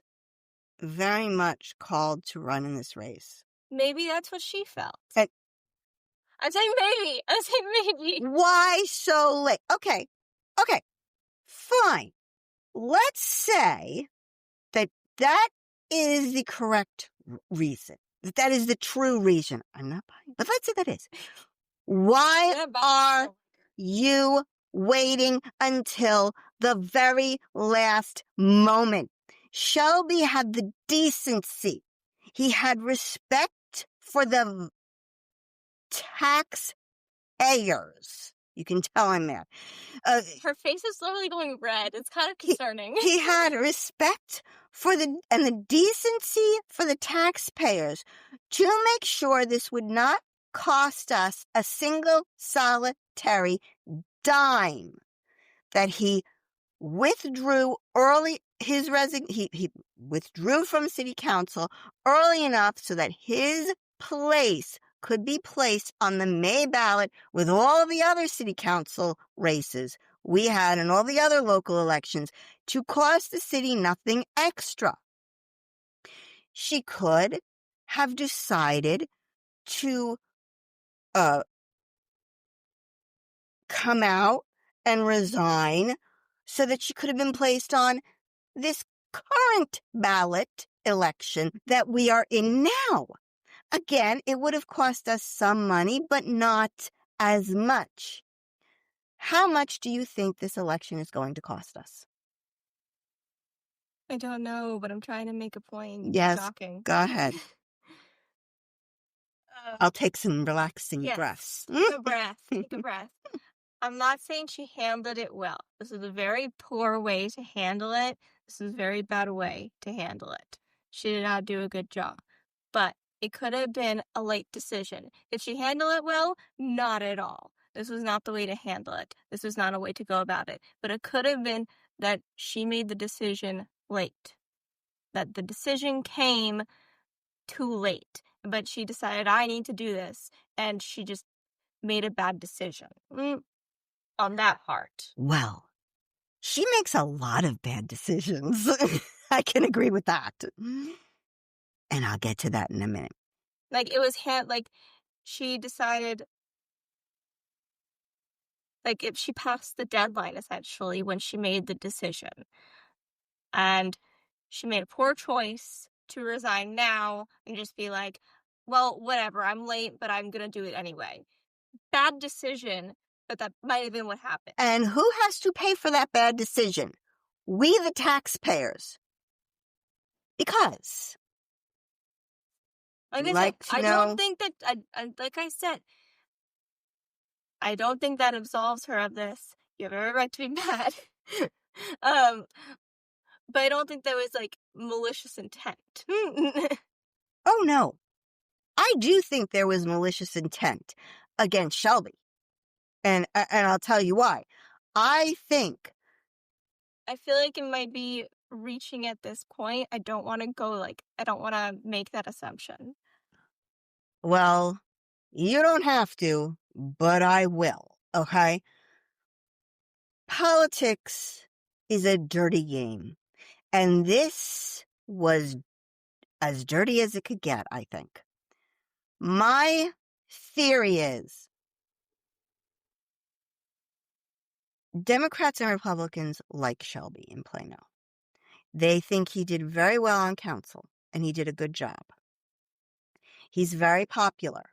very much called to run in this race. Maybe that's what she felt. And I'm saying maybe. I'm saying maybe. Why so late? Okay, fine. Let's say that is the correct reason. That is the true reason. I'm not buying, but let's say that is. Why are you waiting until the very last moment? Shelby had the decency. He had respect for the taxpayers. You can tell him that. Her face is slowly going red. It's kind of concerning. He had respect for the decency for the taxpayers to make sure this would not cost us a single solitary dime. That he withdrew early he withdrew from city council early enough so that his place could be placed on the May ballot with all the other city council races we had and all the other local elections to cost the city nothing extra. She could have decided to come out and resign so that she could have been placed on this current ballot election that we are in now. Again, it would have cost us some money, but not as much. How much do you think this election is going to cost us? I don't know, but I'm trying to make a point. Yes, Talking. Go ahead. I'll take some relaxing breaths. Take a breath. Take a breath. I'm not saying she handled it well. This is a very poor way to handle it. This is a very bad way to handle it. She did not do a good job. But it could have been a late decision. Did she handle it well? Not at all. This was not the way to handle it. This was not a way to go about it. But it could have been that she made the decision late. That the decision came too late. But she decided, I need to do this. And she just made a bad decision. On that part. Well, she makes a lot of bad decisions. I can agree with that. And I'll get to that in a minute. Like, it was she decided, like, if she passed the deadline, essentially, when she made the decision. and she made a poor choice to resign now and just be like, well, whatever, I'm late, but I'm going to do it anyway. Bad decision, but that might have been what happened. And who has to pay for that bad decision? We, the taxpayers. Because, Like I said, like to I know, don't think that, like I said, I don't think that absolves her of this. You have every right to be mad. um, but I don't think there was like malicious intent. oh no, I do think there was malicious intent against Shelby. And I'll tell you why. I think, I feel like it might be reaching at this point. I don't want to make that assumption. well, you don't have to, but I will, okay? Politics is a dirty game. And this was as dirty as it could get, I think. My theory is Democrats and Republicans like Shelby in Plano. They think he did very well on council, and he did a good job. He's very popular.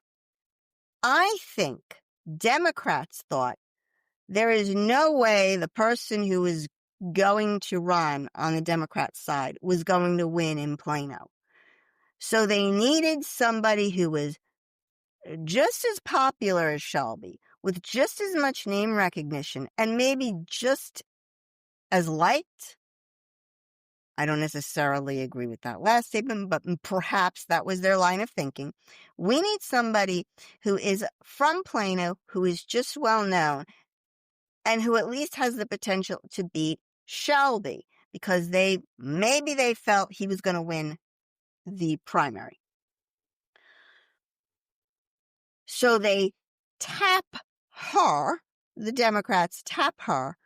I think Democrats thought there is no way the person who was going to run on the Democrat side was going to win in Plano. So they needed somebody who was just as popular as Shelby, with just as much name recognition, and maybe just as liked. I don't necessarily agree with that last statement, but perhaps that was their line of thinking. We need somebody who is from Plano, who is just well known, and who at least has the potential to beat Shelby, because maybe they felt he was going to win the primary. So they tap her, the Democrats tap her,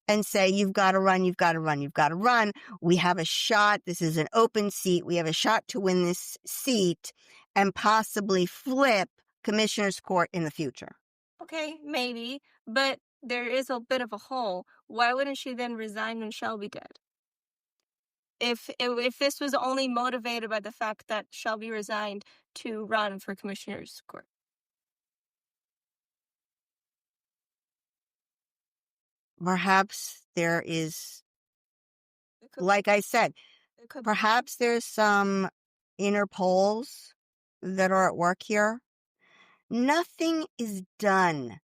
and say, you've got to run, you've got to run, you've got to run. We have a shot. This is an open seat. We have a shot to win this seat and possibly flip Commissioner's Court in the future. Okay, maybe, but there is a bit of a hole. Why wouldn't she then resign when Shelby did? If this was only motivated by the fact that Shelby resigned to run for Commissioner's Court. Perhaps there is, Could, like I said, perhaps there's some inner poles that are at work here. Nothing is done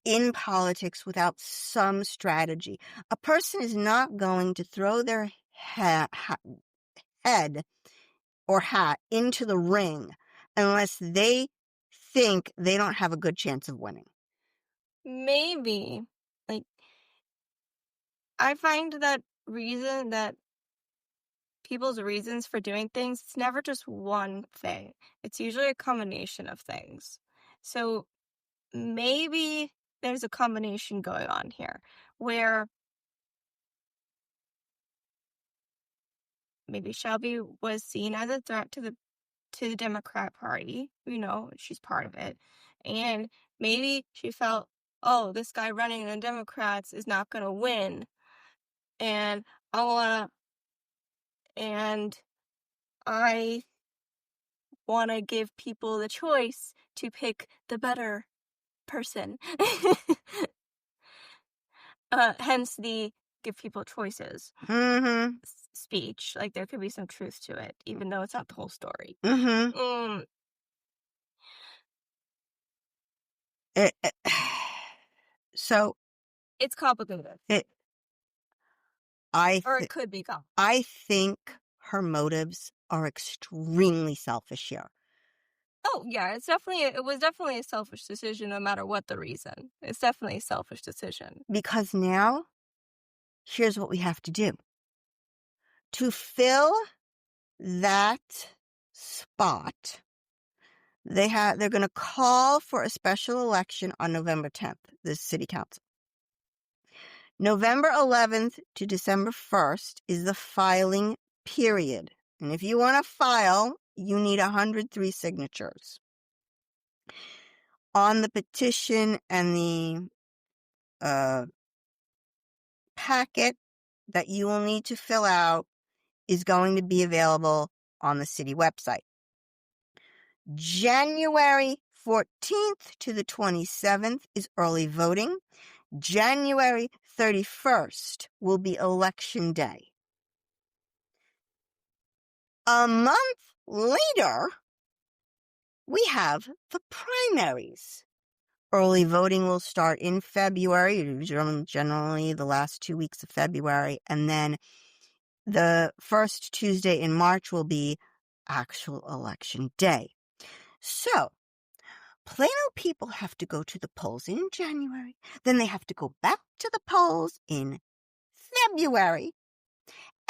in politics without some strategy. A person is not going to throw their head or hat into the ring unless they think they don't have a good chance of winning. Maybe. Like, I find that people's reasons for doing things, it's never just one thing. It's usually a combination of things. So maybe there's a combination going on here where maybe Shelby was seen as a threat to the Democrat Party. She's part of it. And maybe she felt, oh, this guy running the Democrats is not going to win. And and I want to give people the choice to pick the better person. Hence the give people choices speech. Like, there could be some truth to it, even though it's not the whole story. So it's complicated. It could be complicated. I think her motives are extremely selfish here. Oh, yeah, it was definitely a selfish decision, no matter what the reason. It's definitely a selfish decision. Because now, here's what we have to do. To fill that spot, they're going to call for a special election on November 10th, the city council. November 11th to December 1st is the filing period. And if you want to file, you need 103 signatures. On the petition and the packet, that you will need to fill out is going to be available on the city website. January 14th to the 27th is early voting. January 31st will be election day. A month later, we have the primaries. Early voting will start in February, generally the last 2 weeks of February, and then the first Tuesday in March will be actual election day. So, Plano people have to go to the polls in January, then they have to go back to the polls in February,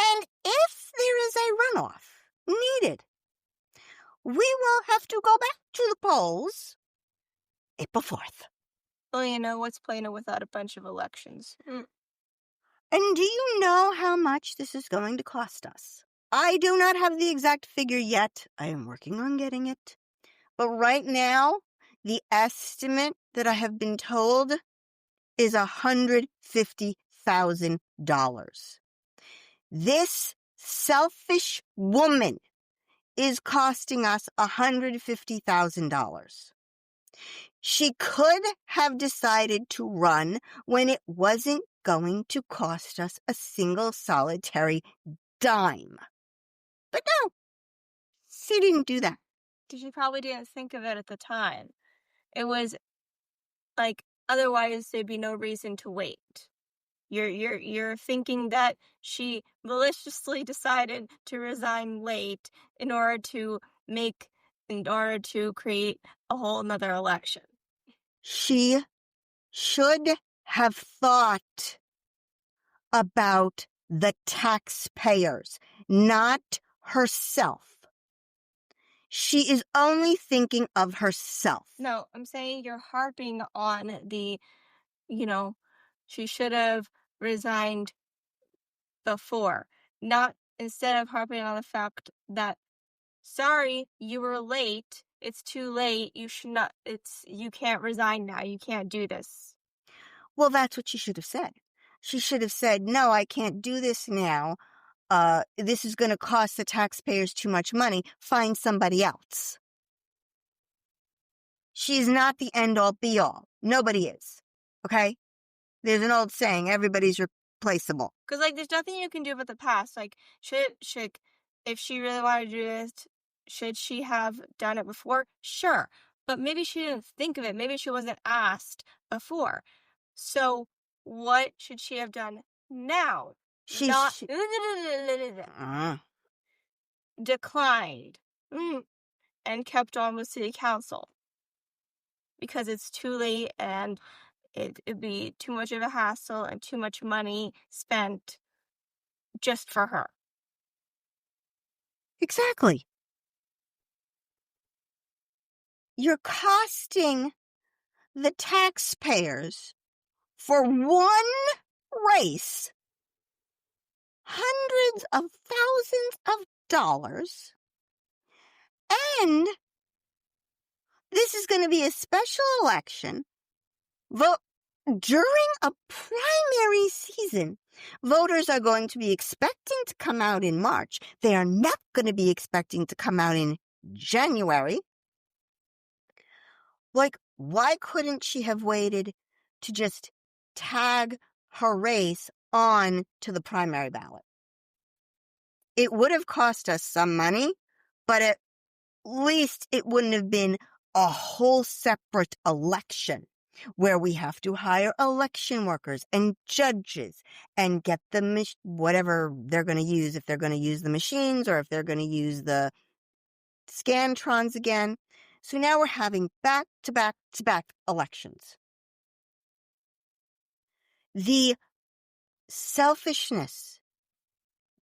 and if there is a runoff needed, we will have to go back to the polls April 4th. Well, what's Plano without a bunch of elections? And do you know how much this is going to cost us? I do not have the exact figure yet. I am working on getting it. But right now, the estimate that I have been told is $150,000. This selfish woman is costing us $150,000. She could have decided to run when it wasn't going to cost us a single solitary dime. But no, she didn't do that. She probably didn't think of it at the time. It was like, otherwise there'd be no reason to wait. You're thinking that she maliciously decided to resign late in order to create a whole nother election. She should have thought about the taxpayers, not herself. She is only thinking of herself. No, I'm saying you're harping on she should have resigned before, not instead of harping on the fact that, sorry, you were late. It's too late. You can't resign now. You can't do this. Well, that's what she should have said. She should have said, no, I can't do this now. This is going to cost the taxpayers too much money. Find somebody else. She's not the end-all, be-all. Nobody is. Okay? There's an old saying, everybody's replaceable. Because, there's nothing you can do about the past. If she really wanted to do this, should she have done it before? Sure. But maybe she didn't think of it. Maybe she wasn't asked before. So, what should she have done now? Declined and kept on with city council because it's too late and it'd be too much of a hassle and too much money spent just for her. Exactly. You're costing the taxpayers for one race hundreds of thousands of dollars, and this is going to be a special election. During a primary season, voters are going to be expecting to come out in March. They are not going to be expecting to come out in January. Why couldn't she have waited to just tag her race on to the primary ballot? It would have cost us some money, but at least it wouldn't have been a whole separate election where we have to hire election workers and judges and get the whatever they're going to use, if they're going to use the machines or if they're going to use the Scantrons again. So now we're having back-to-back elections. The selfishness,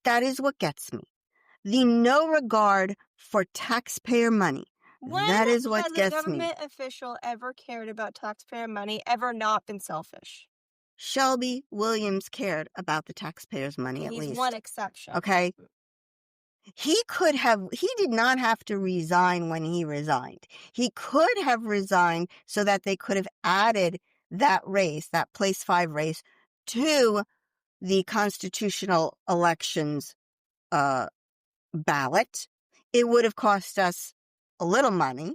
that is what gets me. The no regard for taxpayer money, that is what gets me. When has a government official ever cared about taxpayer money, ever not been selfish? Shelby Williams cared about the taxpayers' money, at least. He's one exception. Okay? He did not have to resign when he resigned. He could have resigned so that they could have added that race, that place 5 race, to the constitutional elections ballot, it would have cost us a little money,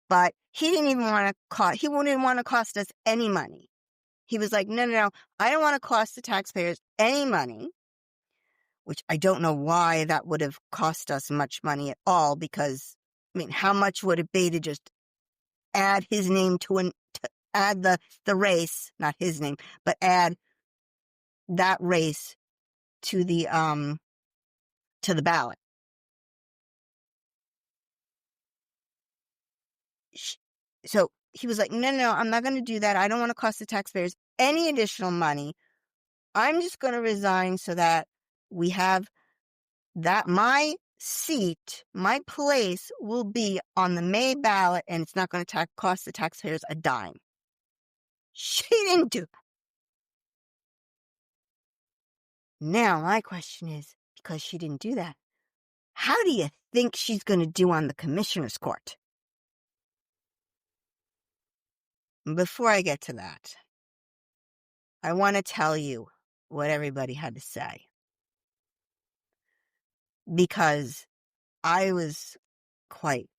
but he didn't even want to he wouldn't want to cost us any money. He was like, no, I don't want to cost the taxpayers any money, which I don't know why that would have cost us much money at all, because, I mean, how much would it be to just add his name to add the race, not his name, but add that race to the ballot. So he was like, no, I'm not going to do that. I don't want to cost the taxpayers any additional money. I'm just going to resign so that we have that my seat, my place will be on the May ballot, and it's not going to cost the taxpayers a dime. She didn't do that. Now, my question is, because she didn't do that, how do you think she's going to do on the commissioner's court? Before I get to that, I want to tell you what everybody had to say, because I was quite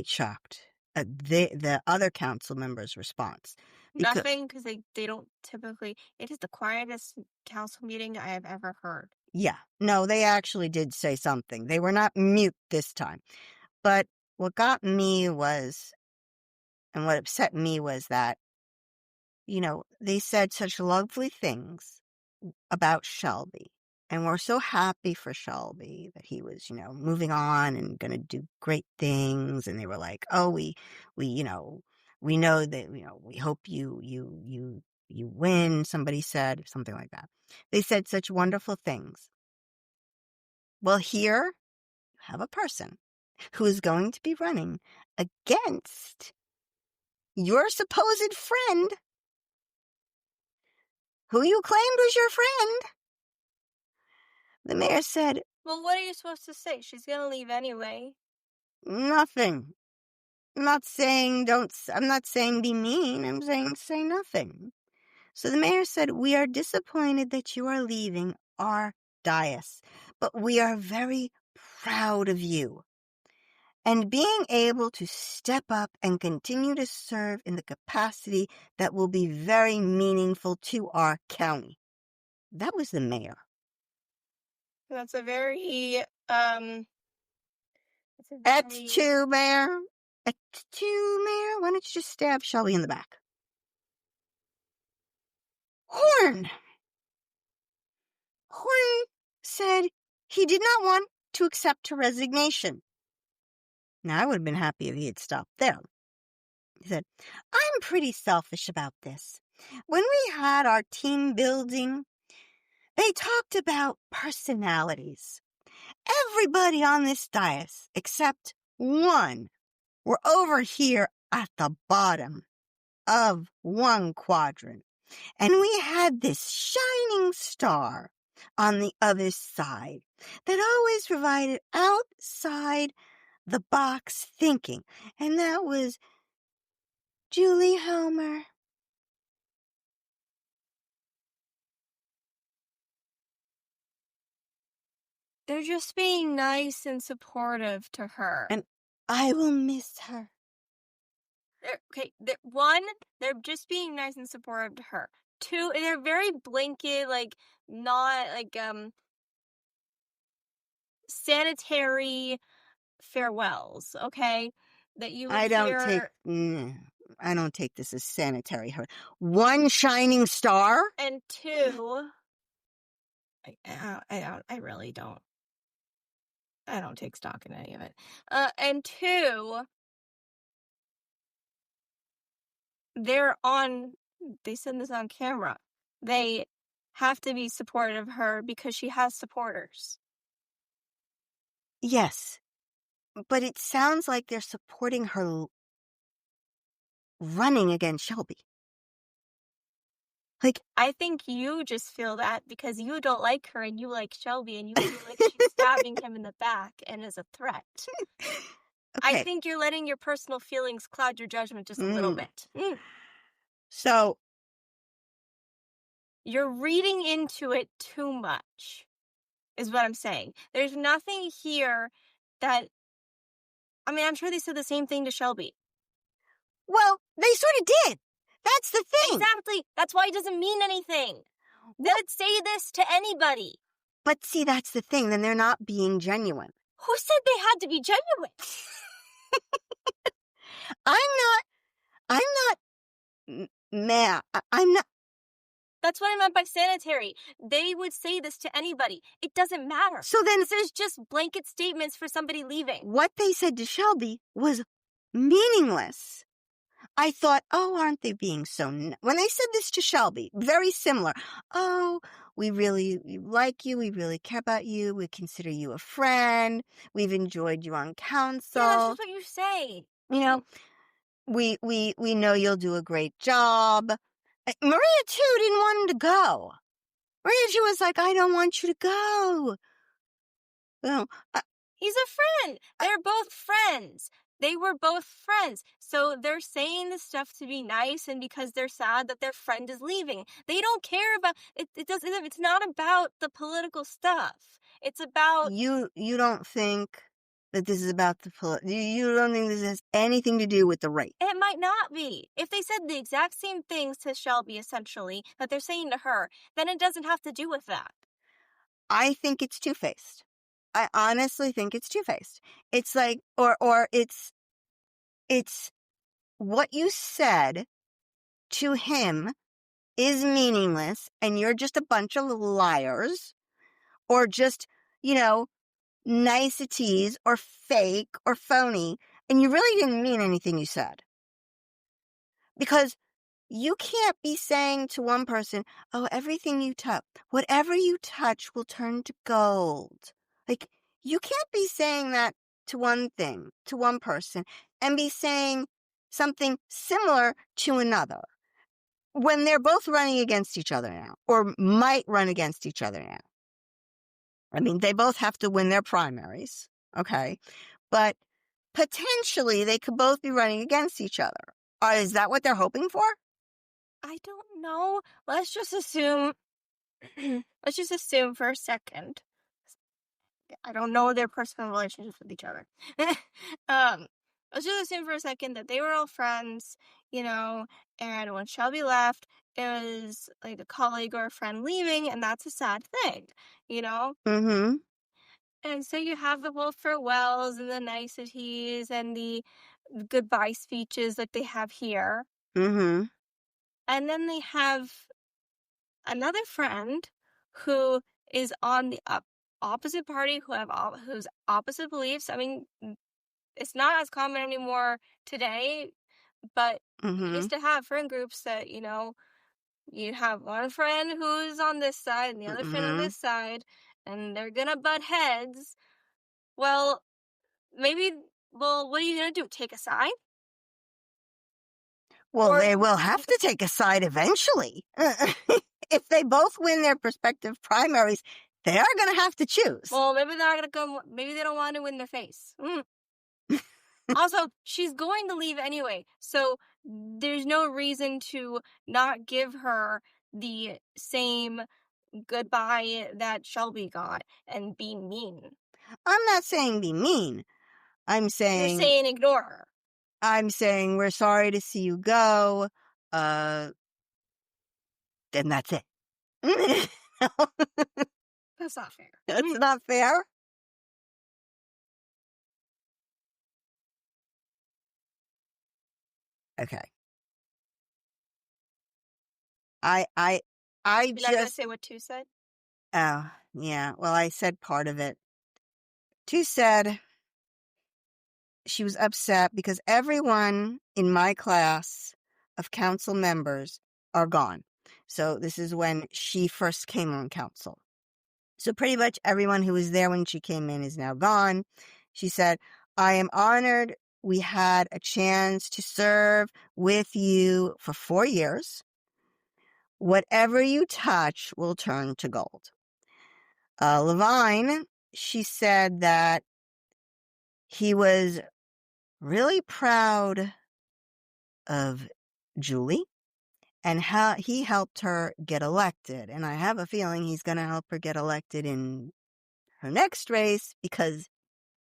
shocked at the other council members' response. Nothing, because they don't typically. It is the quietest council meeting I have ever heard. Yeah, no, they actually did say something. They were not mute this time. But what got me was, and what upset me was that, they said such lovely things about Shelby. And we're so happy for Shelby that he was, moving on and going to do great things. And they were like, oh, we know that, we hope you win. Somebody said something like that. They said such wonderful things. Well, here you have a person who is going to be running against your supposed friend, who you claimed was your friend. The mayor said, well, what are you supposed to say? She's going to leave anyway. Nothing. I'm not saying be mean. I'm saying say nothing. So the mayor said, we are disappointed that you are leaving our dais, but we are very proud of you. And being able to step up and continue to serve in the capacity that will be very meaningful to our county. That was the mayor. That's a very, At2, Mayor. At2, Mayor. Why don't you just stab Shelby in the back? Horn said he did not want to accept her resignation. Now, I would have been happy if he had stopped there. He said, I'm pretty selfish about this. When we had our team building, they talked about personalities. Everybody on this dais, except one, were over here at the bottom of one quadrant. And we had this shining star on the other side that always provided outside the box thinking. And that was Julie Helmer. They're just being nice and supportive to her. And I will miss her. They're just being nice and supportive to her. 2, they're very blanket, like, not, like, sanitary farewells, okay? That you would I don't take this as sanitary. One shining star? And 2, I really don't. I don't take stock in any of it. And 2, they said this on camera. They have to be supportive of her because she has supporters. Yes, but it sounds like they're supporting her running against Shelby. Like, I think you just feel that because you don't like her and you like Shelby and you feel like she's stabbing him in the back and is a threat. Okay. I think you're letting your personal feelings cloud your judgment just a little bit. So, You're reading into it too much, is what I'm saying. There's nothing here that, I mean, I'm sure they said the same thing to Shelby. Well, they sort of did. That's the thing. Exactly. That's why it doesn't mean anything. They Well, would say this to anybody. but see, that's the thing. Then they're not being genuine. Who said they had to be genuine? I'm not mad. I'm not. That's what I meant by sanitary. They would say this to anybody. It doesn't matter. So then, This is just blanket statements for somebody leaving. what they said to Shelby was meaningless. I thought, oh, aren't they being so... When they said this to Shelby, very similar. Oh, we really like you. We really care about you. We consider you a friend. We've enjoyed you on council. Yeah, that's just what you say. You know, we know you'll do a great job. Maria, too, didn't want him to go. Maria, she was like, I don't want you to go. No, He's a friend. They're both friends. They were both friends. So they're saying this stuff to be nice and because they're sad that their friend is leaving. They don't care about it. It's not about the political stuff. It's about... you don't think that this is about you don't think this has anything to do with the rape? It might not be. If they said the exact same things to Shelby, essentially, that they're saying to her, then it doesn't have to do with that. I think it's two-faced. I honestly think it's two-faced. It's like, or it's what you said to him is meaningless and you're just a bunch of liars, or just, niceties or fake or phony, and you really didn't mean anything you said. Because you can't be saying to one person, oh, whatever you touch will turn to gold. Like, you can't be saying that to one thing, to one person, and be saying something similar to another when they're both running against each other now, or might run against each other now. I mean, they both have to win their primaries, okay? But potentially they could both be running against each other. Is that what they're hoping for? I don't know. Let's just assume for a second. I don't know their personal relationships with each other. Let's just assume for a second that they were all friends, and when Shelby left, it was like a colleague or a friend leaving, and that's a sad thing, Mm-hmm. And so you have the whole farewells and the niceties and the goodbye speeches like they have here. Mm-hmm. And then they have another friend who is on the opposite party, who's opposite beliefs. I mean, it's not as common anymore today, but you Mm-hmm. used to have friend groups that, you have one friend who's on this side and the other friend on Mm-hmm. this side, and they're gonna butt heads. Well, what are you gonna do? Take a side? Well, they will have to take a side eventually. If they both win their respective primaries, they are going to have to choose. Well, maybe they're not gonna go. Maybe they don't want to win their face. Also, she's going to leave anyway, so there's no reason to not give her the same goodbye that Shelby got and be mean. I'm not saying be mean. You're saying ignore her. I'm saying we're sorry to see you go. Then that's it. That's not fair. That's not fair. Okay. You're not gonna just... say what Tu said? Oh, yeah. Well, I said part of it. Tu said she was upset because everyone in my class of council members are gone. So this is when she first came on council. So pretty much everyone who was there when she came in is now gone. She said, I am honored we had a chance to serve with you for 4 years. Whatever you touch will turn to gold. Levine, she said that he was really proud of Julie and how he helped her get elected. And I have a feeling he's going to help her get elected in her next race because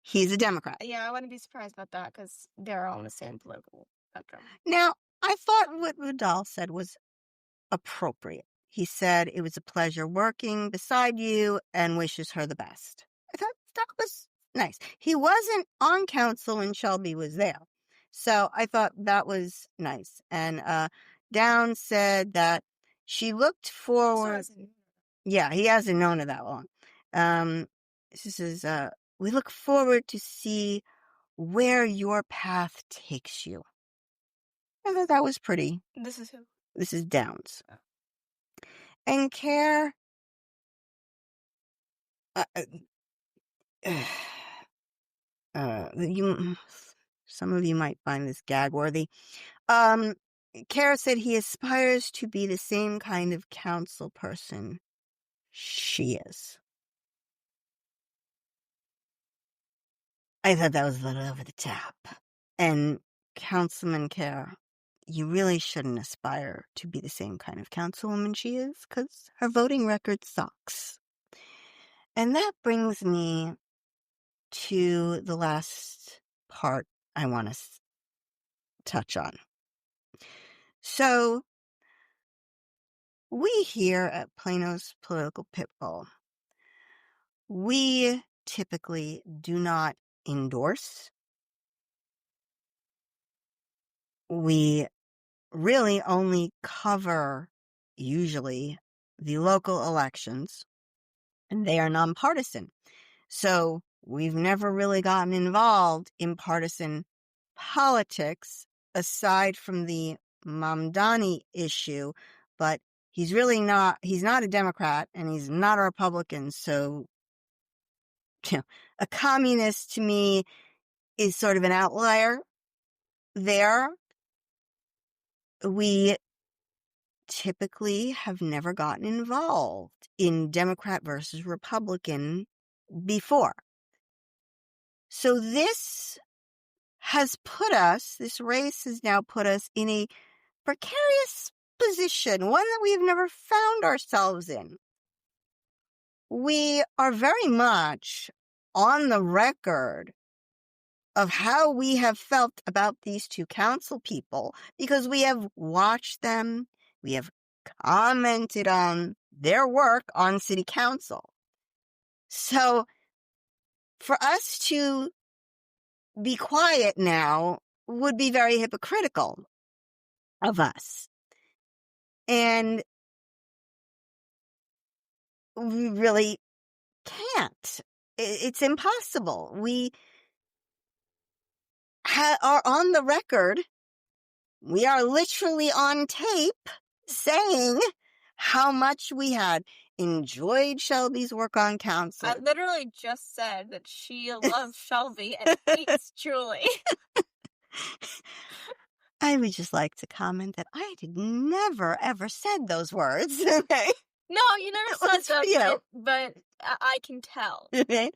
he's a Democrat. Yeah, I wouldn't be surprised about that because they're all on the same political spectrum. Now, I thought what Vidal said was appropriate. He said it was a pleasure working beside you and wishes her the best. I thought that was nice. He wasn't on council when Shelby was there. So I thought that was nice. And Down said that she looked forward. Yeah, he hasn't known her that long. This is, we look forward to see where your path takes you. I thought that was pretty. This is who? This is Downs. And Care, you, some of you might find this gag worthy. Care said he aspires to be the same kind of council person she is. I thought that was a little over the top. And Councilman Care, you really shouldn't aspire to be the same kind of councilwoman she is, because her voting record sucks. And that brings me to the last part I want to touch on. So, we here at Plano's Political Pitbull, we typically do not endorse. We really only cover, usually, the local elections, and they are nonpartisan. So we've never really gotten involved in partisan politics aside from the Mamdani issue, but he's not a Democrat and he's not a Republican. So, a communist to me is sort of an outlier there. We typically have never gotten involved in Democrat versus Republican before. So this race has now put us in a precarious position, one that we've never found ourselves in. We are very much on the record of how we have felt about these two council people because we have watched them, we have commented on their work on city council. So for us to be quiet now would be very hypocritical of us. And we really can't. It's impossible. We are on the record. We are literally on tape saying how much we had enjoyed Shelby's work on council. I literally just said that she loves Shelby and hates Julie. I would just like to comment that I did never, ever said those words. Okay. No, you never said them, but I can tell. Okay.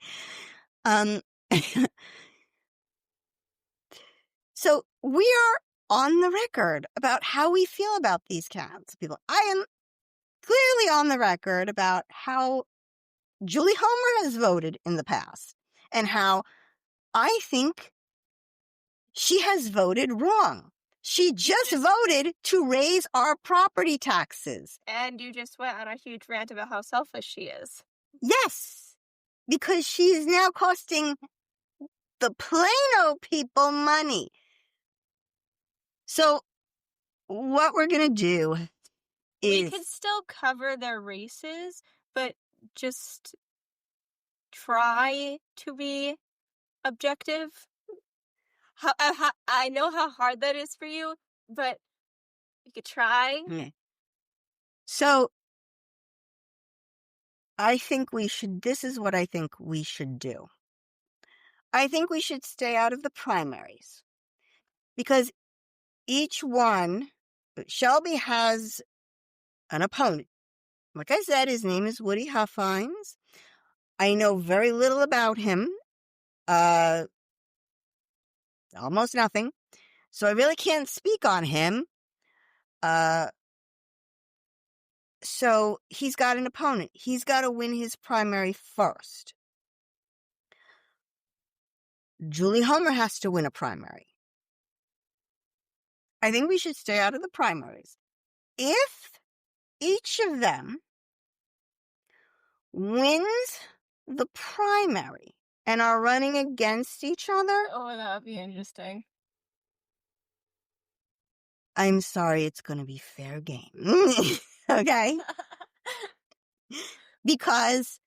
So we are on the record about how we feel about these council people. I am clearly on the record about how Julie Homer has voted in the past and how I think she has voted wrong. She just voted to raise our property taxes. And you just went on a huge rant about how selfish she is. Yes, because she is now costing the Plano people money. So what we're going to do is... We could still cover their races, but just try to be objective. I know how hard that is for you, but you could try. Okay. So I think this is what I think we should do. I think we should stay out of the primaries because each one, Shelby has an opponent. Like I said, his name is Woody Huffines. I know very little about him. Almost nothing. So I really can't speak on him. So he's got an opponent. He's got to win his primary first. Julie Homer has to win a primary. I think we should stay out of the primaries. If each of them wins the primary and are running against each other, Oh, that would be interesting. I'm sorry, it's going to be fair game. Okay? Because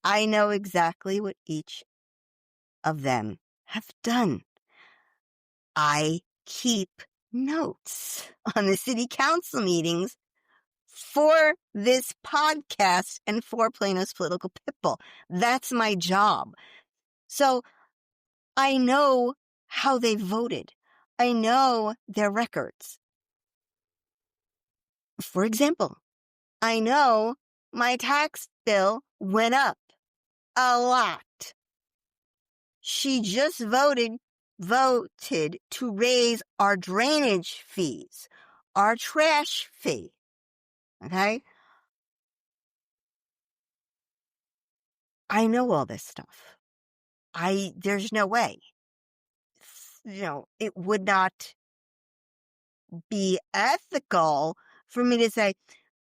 I know exactly what each of them have done. I keep notes on the city council meetings for this podcast and for Plano's Political Pitbull. That's my job. So I know how they voted. I know their records. For example, I know my tax bill went up a lot. She just voted to raise our drainage fees, our trash fee. Okay? I know all this stuff. There's no way. It would not be ethical for me to say,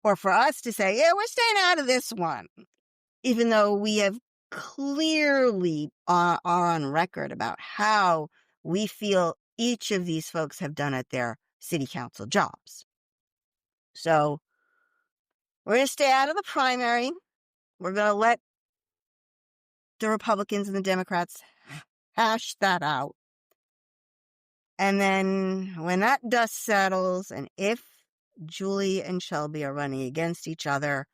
or for us to say, yeah, we're staying out of this one. Even though we have clearly are on record about how we feel each of these folks have done at their city council jobs. So we're going to stay out of the primary. We're going to let the Republicans and the Democrats hash that out. And then when that dust settles, and if Julie and Shelby are running against each other,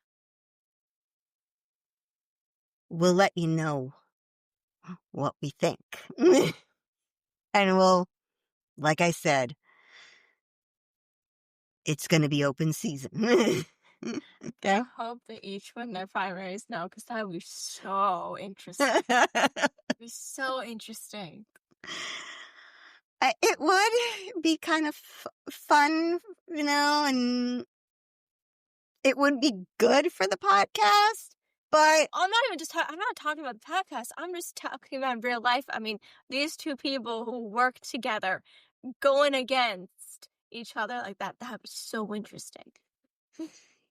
we'll let you know what we think. And we'll, like I said, it's going to be open season. Okay? I hope that each win their primaries now, because that would be so interesting. It'd be so interesting. It would be kind of fun, and it would be good for the podcast. But I'm not even I'm not talking about the podcast. I'm just talking about real life. I mean, these two people who work together going against each other like that would be so interesting.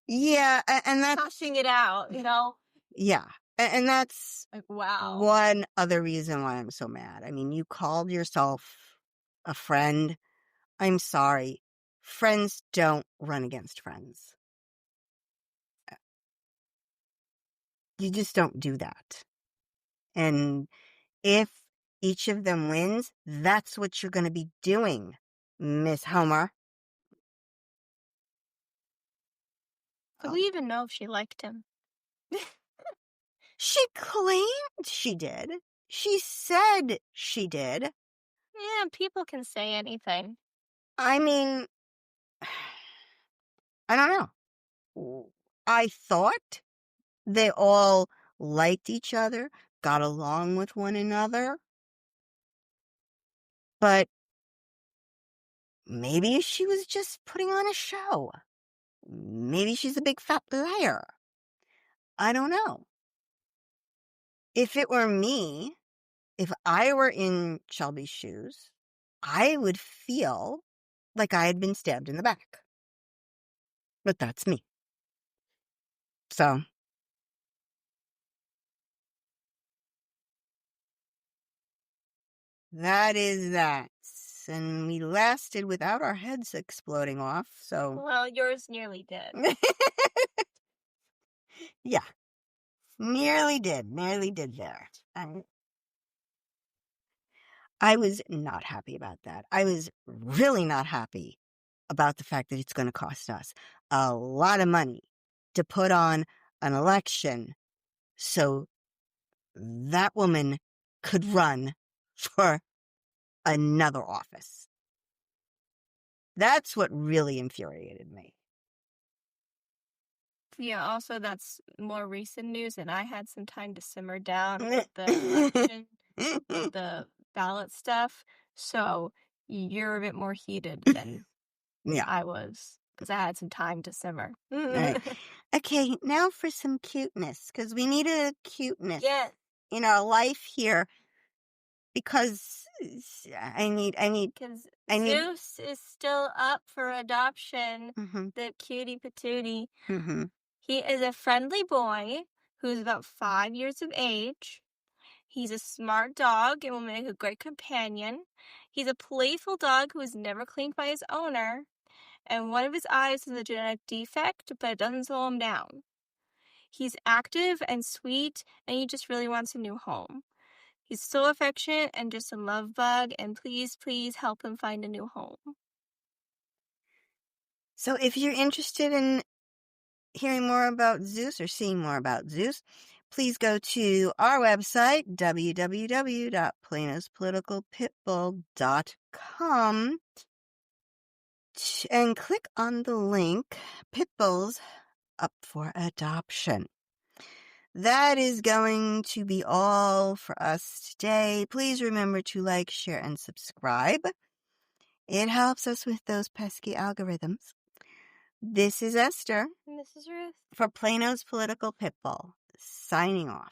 yeah, and that's Hashing it out, Yeah, and that's like, wow. one other reason why I'm so mad. I mean, you called yourself a friend. I'm sorry. Friends don't run against friends. You just don't do that. And if each of them wins, that's what you're going to be doing, Miss Homer. Do we even know if she liked him? She claimed she did. She said she did. Yeah, people can say anything. I mean, I don't know. I thought they all liked each other, got along with one another. But maybe she was just putting on a show. Maybe she's a big fat liar. I don't know. If it were me, if I were in Shelby's shoes, I would feel like I had been stabbed in the back. But that's me. So that is that. And we lasted without our heads exploding off, so... Well, yours nearly did. Yeah. Nearly did there. I was not happy about that. I was really not happy about the fact that it's going to cost us a lot of money to put on an election so that woman could run for another office. That's what really infuriated me. Yeah, also that's more recent news, and I had some time to simmer down with the election, the ballot stuff, so you're a bit more heated than Yeah. I was. because I had some time to simmer. All right. Okay, now for some cuteness, because we need a cuteness Yes. in our life here, because I need, Because I need, Zeus is still up for adoption, mm-hmm, the cutie patootie. mm-hmm, He is a friendly boy who's about 5 years of age. He's a smart dog and will make a great companion. He's a playful dog who is never cleaned by his owner. And one of his eyes has a genetic defect, but it doesn't slow him down. He's active and sweet, and he just really wants a new home. He's so affectionate and just a love bug, and please, please help him find a new home. So if you're interested in hearing more about Zeus or seeing more about Zeus, please go to our website, www.planospoliticalpitbull.com, and click on the link, Pitbulls Up for Adoption. That is going to be all for us today. Please remember to like, share, and subscribe. It helps us with those pesky algorithms. This is Esther And this is Ruth. for Plano's Political Pitbull, signing off.